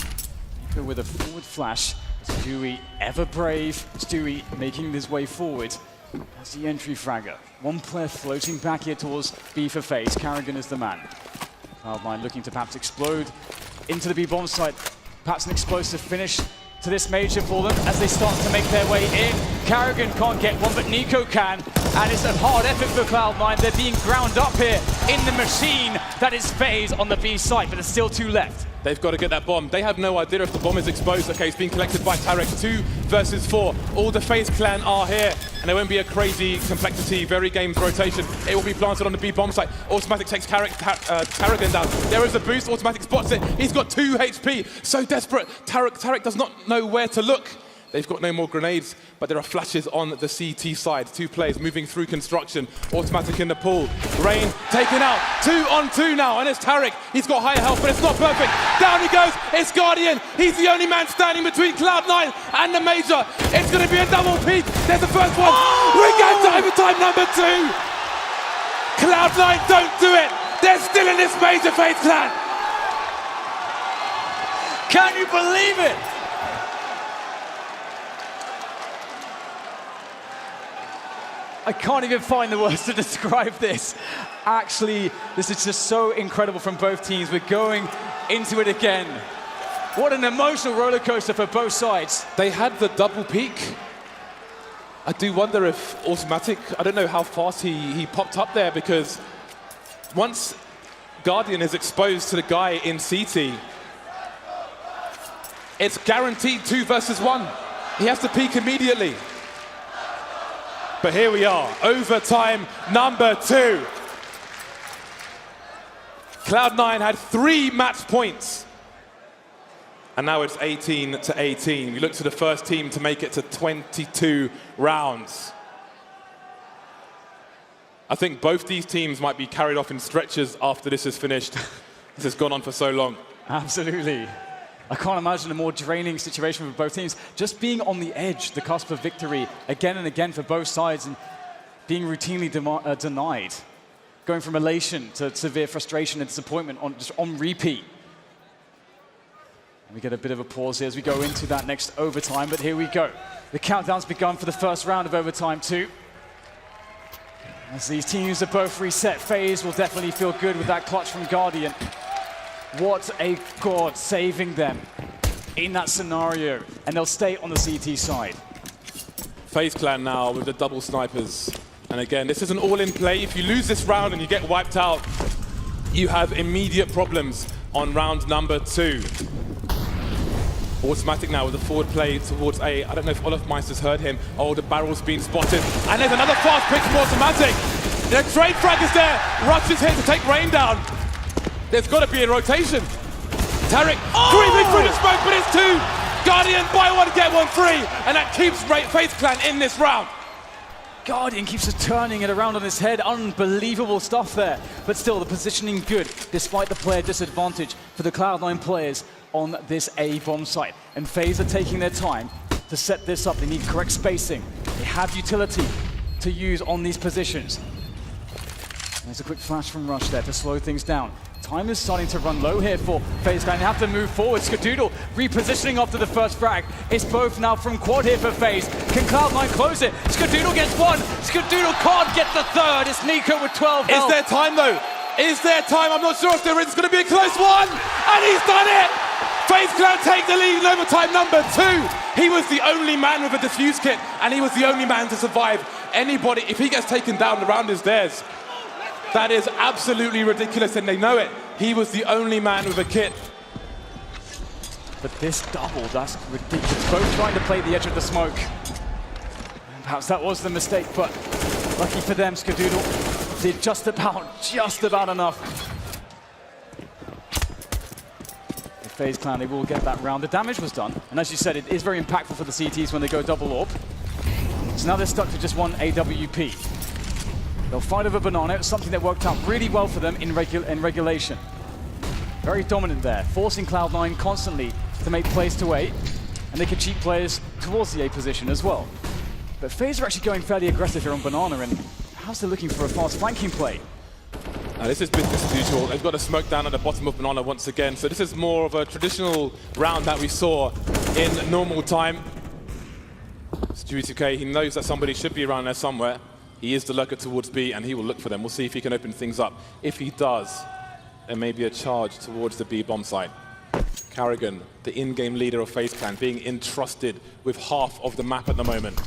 S2: Go with a forward flash. Stewie, ever brave. Stewie making his way forward as the entry fragger. One player floating back here towards B for FaZe. Carrigan is the man. Cloud9 looking to perhaps explode into the B bomb site. Perhaps an explosive finish to this major for them as they start to make their way in. Carrigan can't get one, but Nico can. And it's a hard effort for Cloud9. They're being ground up here in the machine that is FaZe on the B site, but there's still 2 left.
S1: They've got to get that bomb. They have no idea if the bomb is exposed. Okay, it's being collected by Tarek. 2 versus 4. All the FaZe clan are here, and there won't be a crazy complexity, very games rotation. It will be planted on the B bomb site. Automatic takes Carrigan down. There is a boost. Automatic spots it. He's got 2 HP. So desperate. Tarek does not know where to look. They've got no more grenades, but there are flashes on the CT side. 2 players moving through construction. Automatic in the pool. Rain taken out. 2 on 2 now, and it's Tarek. He's got higher health, but it's not perfect. Down he goes. It's Guardian. He's the only man standing between Cloud9 and the major. It's going to be a double peak. There's the first one. Oh! We're going to overtime number 2. Cloud9 don't do it. They're still in this major, FaZe clan.
S3: Can you believe it?
S2: I can't even find the words to describe this. Actually, this is just so incredible from both teams. We're going into it again. What an emotional roller coaster for both sides.
S1: They had the double peak. I do wonder if Automatic, I don't know how fast he popped up there, because once Guardian is exposed to the guy in CT, it's guaranteed 2 versus 1. He has to peak immediately. But here we are, overtime number 2. Cloud9 had 3 match points. And now it's 18-18. We look to the first team to make it to 22 rounds. I think both these teams might be carried off in stretchers after this is finished. This has gone on for so long.
S2: Absolutely. I can't imagine a more draining situation for both teams. Just being on the edge, the cusp of victory, again and again for both sides, and being routinely denied. Going from elation to severe frustration and disappointment just on repeat. And we get a bit of a pause here as we go into that next overtime, but here we go. The countdown's begun for the first round of overtime 2. As these teams are both reset, FaZe will definitely feel good with that clutch from Guardian. What a god saving them in that scenario, and they'll stay on the CT side.
S1: FaZe clan now with the double snipers. And again, this is an all-in play. If you lose this round and you get wiped out, you have immediate problems on round number 2. Automatic now with a forward play towards A. I don't know if Olaf Meister's heard him. Oh, the barrel's been spotted. And there's another fast pick from Automatic. The trade frag is there. Rush is here to take Rain down. There's got to be a rotation. Tarek creeping through the smoke, but it's 2. Guardian, buy 1, get 1 free. And that keeps FaZe clan in this round.
S2: Guardian keeps turning it around on his head. Unbelievable stuff there. But still, the positioning good, despite the player disadvantage for the Cloud9 players on this A bomb site. And FaZe are taking their time to set this up. They need correct spacing. They have utility to use on these positions. There's a quick flash from Rush there to slow things down. time is starting to run low here for FaZe. They have to move forward. Skadoodle repositioning after the first frag. It's both now from quad here for FaZe. Can Cloud9 close it? Skadoodle gets one. Skadoodle can't get the third. It's Nico with 12 health.
S1: Is there time though? Is there time? I'm not sure if there is. It's going to be a close one. And he's done it. FaZe Clan take the lead in overtime number 2. He was the only man with a defuse kit, and he was the only man to survive. Anybody, if he gets taken down, the round is theirs. That is absolutely ridiculous, and they know it. He was the only man with a kit.
S2: But this double, that's ridiculous. Both trying to play the edge of the smoke. Perhaps that was the mistake, but lucky for them, Skadoodle did just about enough. FaZe Clan, they will get that round. The damage was done, and as you said, it is very impactful for the CTs when they go double orb. So now they're stuck to just one AWP. They'll fight over Banana. It's something that worked out really well for them in regulation. Very dominant there, forcing Cloud9 constantly to make plays to A, and they can cheat players towards the A position as well. But FaZe are actually going fairly aggressive here on Banana, and perhaps they're looking for a fast flanking play.
S1: This is business as usual. They've got a smoke down at the bottom of Banana once again. So this is more of a traditional round that we saw in normal time. Stewie2K, he knows that somebody should be around there somewhere. He is the lurker towards B, and he will look for them. We'll see if he can open things up. If he does, there may be a charge towards the B bomb site. Carrigan, the in-game leader of FaZe Clan, being entrusted with half of the map at the moment.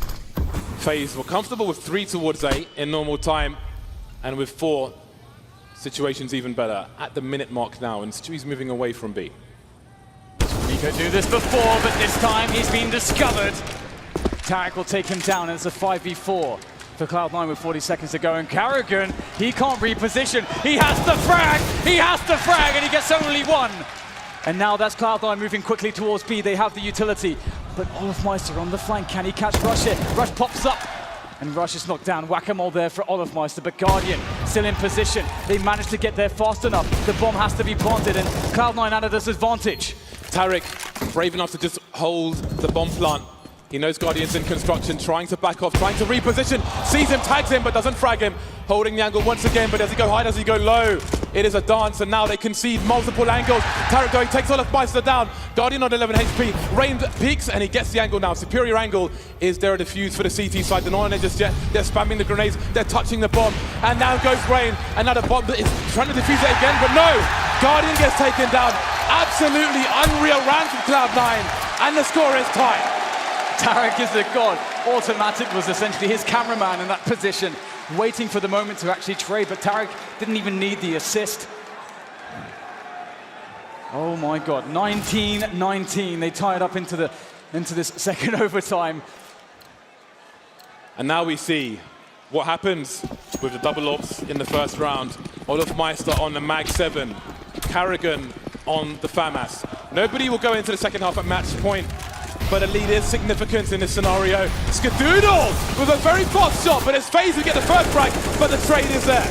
S1: FaZe were comfortable with 3 towards A in normal time, and with 4, situation's even better at the minute mark now, and Stewie's moving away from B.
S2: Nico knew this before, but this time he's been discovered. Tarek will take him down, and it's a 5v4 for Cloud9 with 40 seconds to go. And Carrigan, he can't reposition. He has to frag! He has to frag, and he gets only one. And now that's Cloud9 moving quickly towards B. They have the utility, but Olofmeister on the flank. Can he catch Rush here? Rush pops up. And Rush is knocked down. Whack-a-mole there for Olofmeister, but Guardian still in position. They managed to get there fast enough. The bomb has to be planted, and Cloud9 at a disadvantage.
S1: Tarek, brave enough to just hold the bomb plant. He knows Guardian's in construction, trying to back off, trying to reposition. Sees him, tags him, but doesn't frag him. Holding the angle once again, but does he go high, does he go low? It is a dance, and now they concede multiple angles. Tarek going, takes Olofmeister down. Guardian on 11 HP. Rain peaks, and he gets the angle now. Superior angle. Is there a defuse for the CT side? They're not on it just yet. They're spamming the grenades. They're touching the bomb. And now goes Rain. And now the bomb is trying to defuse it again, but no! Guardian gets taken down. Absolutely unreal round from Cloud9. And the score is tied.
S2: Tarek is a god. Automatic was essentially his cameraman in that position, waiting for the moment to actually trade, but Tarek didn't even need the assist. Oh my god, 19-19. They tie it up into this second overtime.
S1: And now we see what happens with the double ops in the first round. Olofmeister on the Mag 7, Carrigan on the FAMAS. Nobody will go into the second half at match point, but a lead is significant in this scenario. Skadoodle with a very fast shot, but it's FaZe who get the first frag, but the trade is there.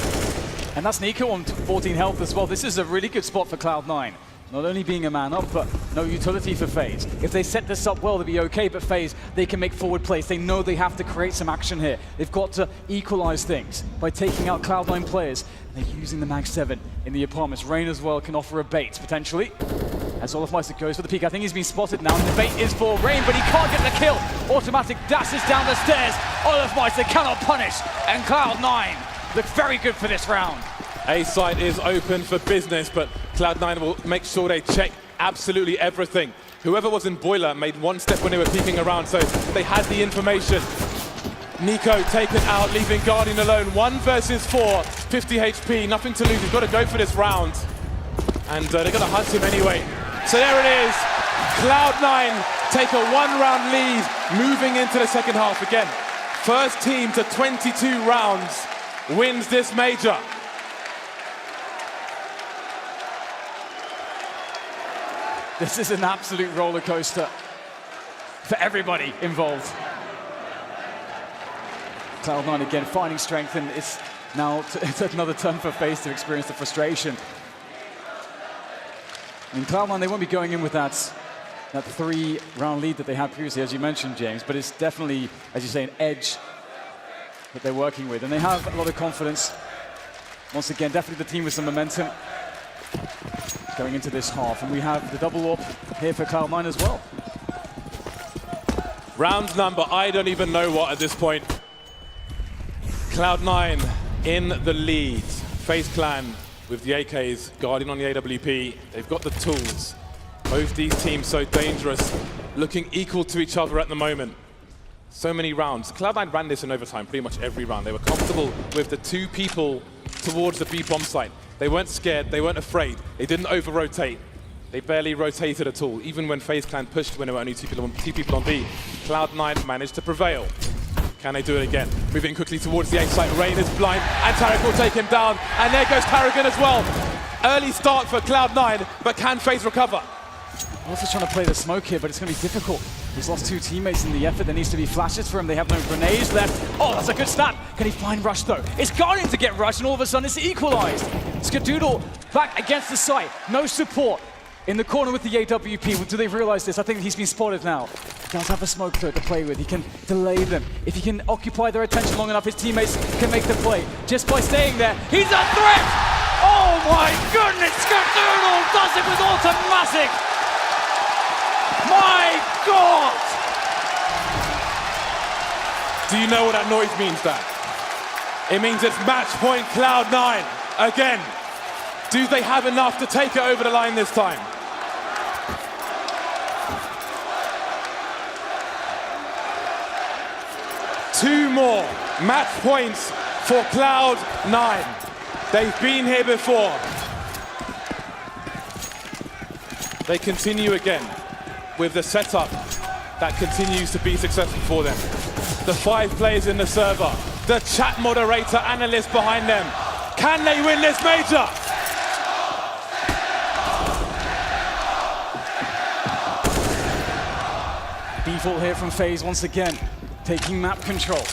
S2: And that's Nico on 14 health as well. This is a really good spot for Cloud9. Not only being a man up, but no utility for FaZe. If they set this up well, they'll be okay, but FaZe, they can make forward plays. They know they have to create some action here. They've got to equalize things by taking out Cloud9 players. They're using the Mag 7 in the apartments. Rain as well can offer a bait, potentially. As Olofmeister goes for the peak. I think he's been spotted now, and the bait is for Rain, but he can't get the kill. Automatic dashes down the stairs. Olofmeister cannot punish, and Cloud9 look very good for this round.
S1: A site is open for business, but Cloud9 will make sure they check absolutely everything. Whoever was in Boiler made one step when they were peeking around, so they had the information. Nico taken out, leaving Guardian alone. 1 versus 4, 50 HP, nothing to lose. He's got to go for this round. And they're going to hunt him anyway. So there it is. Cloud9 take a 1-round lead, moving into the second half again. First team to 22 rounds wins this major.
S2: This is an absolute roller coaster for everybody involved. Cloud9 again finding strength, and it's now it's another turn for FaZe to experience the frustration. In Cloud9, they won't be going in with that 3-round lead that they had previously, as you mentioned, James, but it's definitely, as you say, an edge that they're working with, and they have a lot of confidence. Once again, definitely the team with some momentum. going into this half. And we have the double AWP here for Cloud9 as well.
S1: Round number, I don't even know what at this point. Cloud9 in the lead. FaZe Clan with the AKs, Guardian on the AWP. They've got the tools. Both these teams so dangerous, looking equal to each other at the moment. So many rounds. Cloud9 ran this in overtime pretty much every round. They were comfortable with the 2 people towards the B bomb site. They weren't scared, they weren't afraid. They didn't over-rotate. They barely rotated at all. Even when FaZe Clan pushed when there were only two people on B, Cloud9 managed to prevail. Can they do it again? Moving quickly towards the A site. Rain is blind, and Tarek will take him down. And there goes Tarragon as well. Early start for Cloud9, but can FaZe recover?
S2: Also trying to play the smoke here, but it's going to be difficult. He's lost 2 teammates in the effort. There needs to be flashes for him. They have no grenades left. Oh, that's a good snap. Can he find Rush, though? It's Guardian to get Rush, and all of a sudden it's equalized. Skadoodle back against the site. No support in the corner with the AWP. Do they realize this? I think he's been spotted now. He does have a smoke to play with. He can delay them. If he can occupy their attention long enough, his teammates can make the play. Just by staying there, he's a threat! Oh my goodness! Skadoodle does it with automatic! My God!
S1: Do you know what that noise means, Dan? It means it's match point Cloud9 again. Do they have enough to take it over the line this time? Two more match points for Cloud9. They've been here before. They continue again with the setup that continues to be successful for them. The 5 players in the server, the chat moderator, analyst behind them. Can they win this major?
S2: Default here from FaZe once again, taking map control.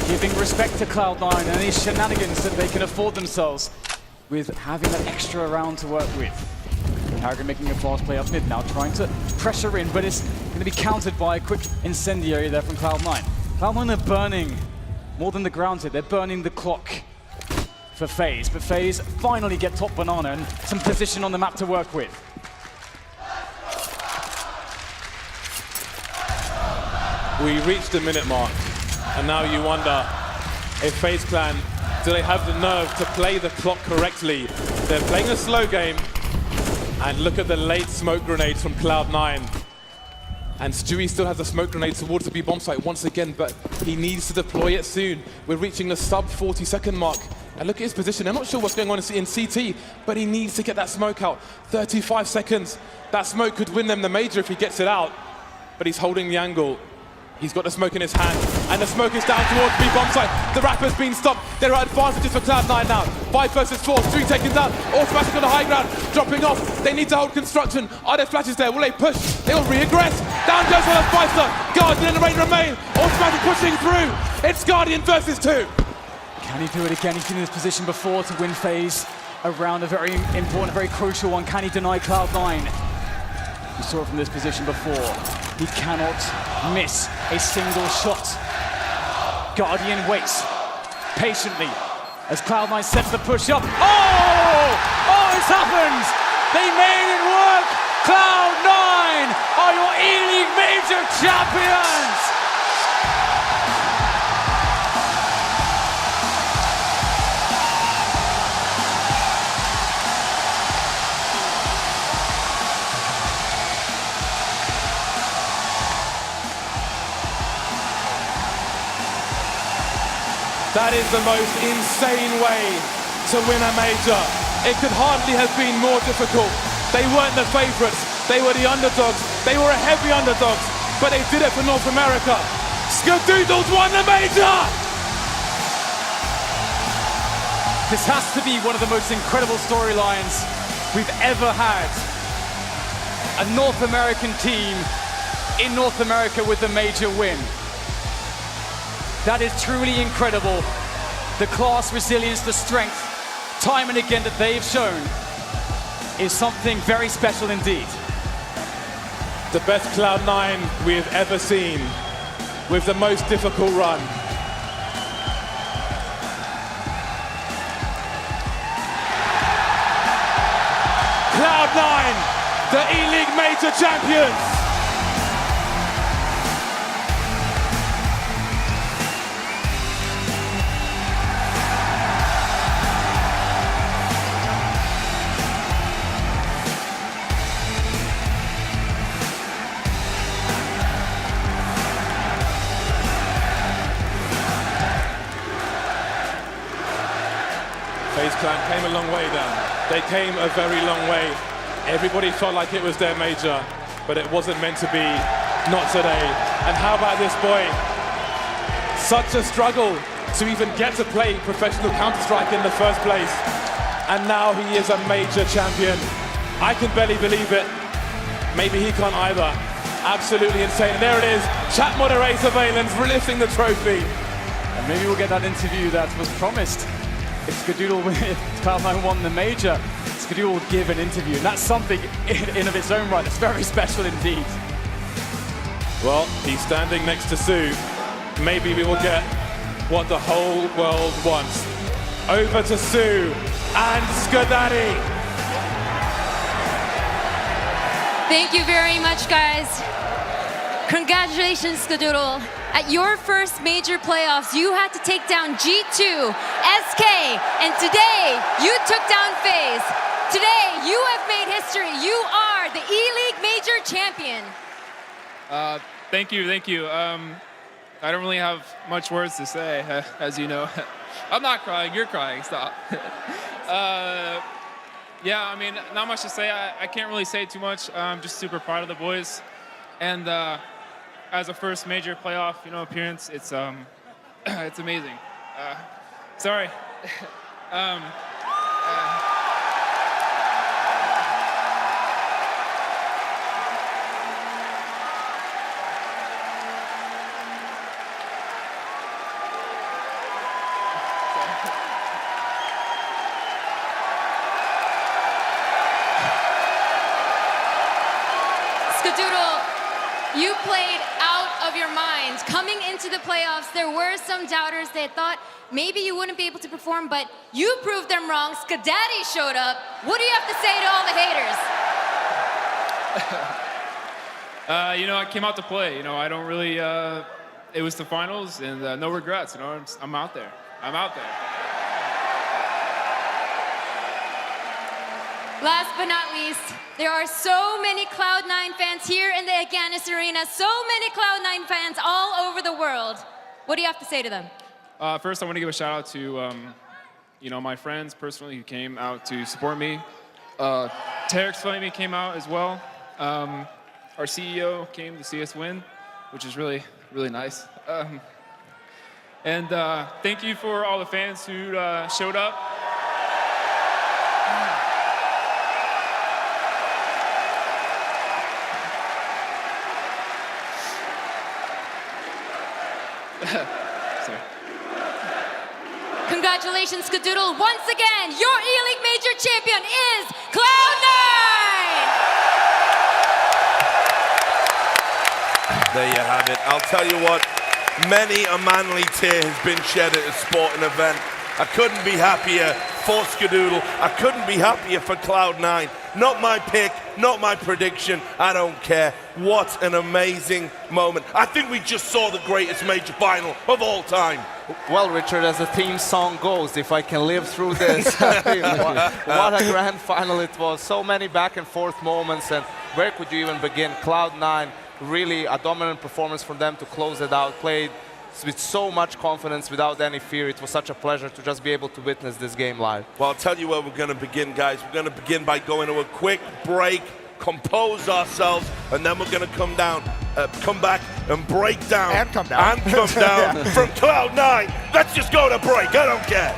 S2: Giving respect to Cloud9 and any shenanigans that they can afford themselves with having that extra round to work with. Tarragon making a fast play up mid now, trying to pressure in, but it's going to be countered by a quick incendiary there from Cloud9. Cloud9 are burning more than the ground here. They're burning the clock for FaZe, but FaZe finally get top banana and some position on the map to work with.
S1: We reached the minute mark, and now you wonder if FaZe Clan, do they have the nerve to play the clock correctly? They're playing a slow game, and look at the late smoke grenades from Cloud9. And Stewie still has a smoke grenade towards the B bomb site once again, but he needs to deploy it soon. We're reaching the sub 40-second mark. And look at his position. I'm not sure what's going on in CT, but he needs to get that smoke out. 35 seconds. That smoke could win them the major if he gets it out. But he's holding the angle. He's got the smoke in his hand, and the smoke is down towards the bomb site. The Rapper's been stopped. There are advantages for Cloud9 now. 5 versus 4, 3 taken down. Automatic on the high ground, dropping off. They need to hold construction. Are there flashes there? Will they push? They will re-aggress. Down goes one of Spicer. Guardian and the rain remain. Automatic pushing through. It's Guardian versus 2.
S2: Can he do it again? He's been in this position before to win FaZe around a very important, very crucial one. Can he deny Cloud9? We saw it from this position before. He cannot miss a single shot. Guardian waits patiently as Cloud9 sets the push up. Oh! Oh, it's happened! They made it work! Cloud9 are your ELEAGUE Major champions!
S1: That is the most insane way to win a major. It could hardly have been more difficult. They weren't the favorites. They were the underdogs. They were a heavy underdogs, but they did it for North America. Skadoodles won the major!
S2: This has to be one of the most incredible storylines we've ever had. A North American team in North America with a major win. That is truly incredible. The class, resilience, the strength, time and again that they've shown is something very special indeed.
S1: The best Cloud9 we have ever seen with the most difficult run. the ELEAGUE Major champions. FaZe Clan came a long way then. They came a very long way. Everybody felt like it was their major, but it wasn't meant to be, not today. And how about this boy? Such a struggle to even get to play professional Counter-Strike in the first place. And now he is a major champion. I can barely believe it. Maybe he can't either. Absolutely insane. And there it is, chat moderator Valence lifting the trophy.
S2: And maybe we'll get that interview that was promised. If Skadoodle, if Cloud9 won the major, Skadoodle would give an interview, and that's something in of its own right. It's very special indeed.
S1: Well, he's standing next to Sue. Maybe we will get what the whole world wants. Over to Sue and Skadaddy.
S4: Thank you very much, guys. Congratulations, Skadoodle. At your first major playoffs, you had to take down G2, SK, and today you took down FaZe. Today, you have made history. You are the ELEAGUE Major champion.
S5: Thank you. I don't really have much words to say, as you know. I'm not crying, you're crying, stop. Yeah, I mean, not much to say. I can't really say too much. I'm just super proud of the boys. And as a first major playoff, appearance, it's amazing. Sorry.
S4: Skadoodle, you played out of your mind. Coming into the playoffs, there were some doubters that thought maybe you wouldn't be able to perform, but you proved them wrong. Skadaddy showed up. What do you have to say to all the haters?
S5: I came out to play. I don't really, it was the finals and no regrets. I'm out there.
S4: Last but not least, there are so many Cloud9 fans here in the Aganis Arena, so many Cloud9 fans all over the world. What do you have to say to them?
S5: First, I want to give a shout out to, my friends personally who came out to support me. Tarek's Flamey came out as well. Our CEO came to see us win, which is really, really nice. And thank you for all the fans who showed up. Sorry.
S4: Congratulations, Skadoodle. Once again, your ELEAGUE Major champion is Cloud9!
S6: There you have it. I'll tell you what, many a manly tear has been shed at a sporting event. I couldn't be happier for Skadoodle. I couldn't be happier for Cloud9. Not my pick, not my prediction. I don't care. What an amazing moment. I think we just saw the greatest major final of all time.
S7: Well, Richard, as the theme song goes, if I can live through this, what a grand final it was. So many back and forth moments, and where could you even begin? Cloud9, really a dominant performance from them to close it out. Played with so much confidence, without any fear. It was such a pleasure to just be able to witness this game live.
S6: Well, I'll tell you where we're going to begin, guys. We're going to begin by going to a quick break, compose ourselves, and then we're going to come back and break down.
S8: And come down.
S6: And come down from Cloud9. Let's just go to break. I don't care.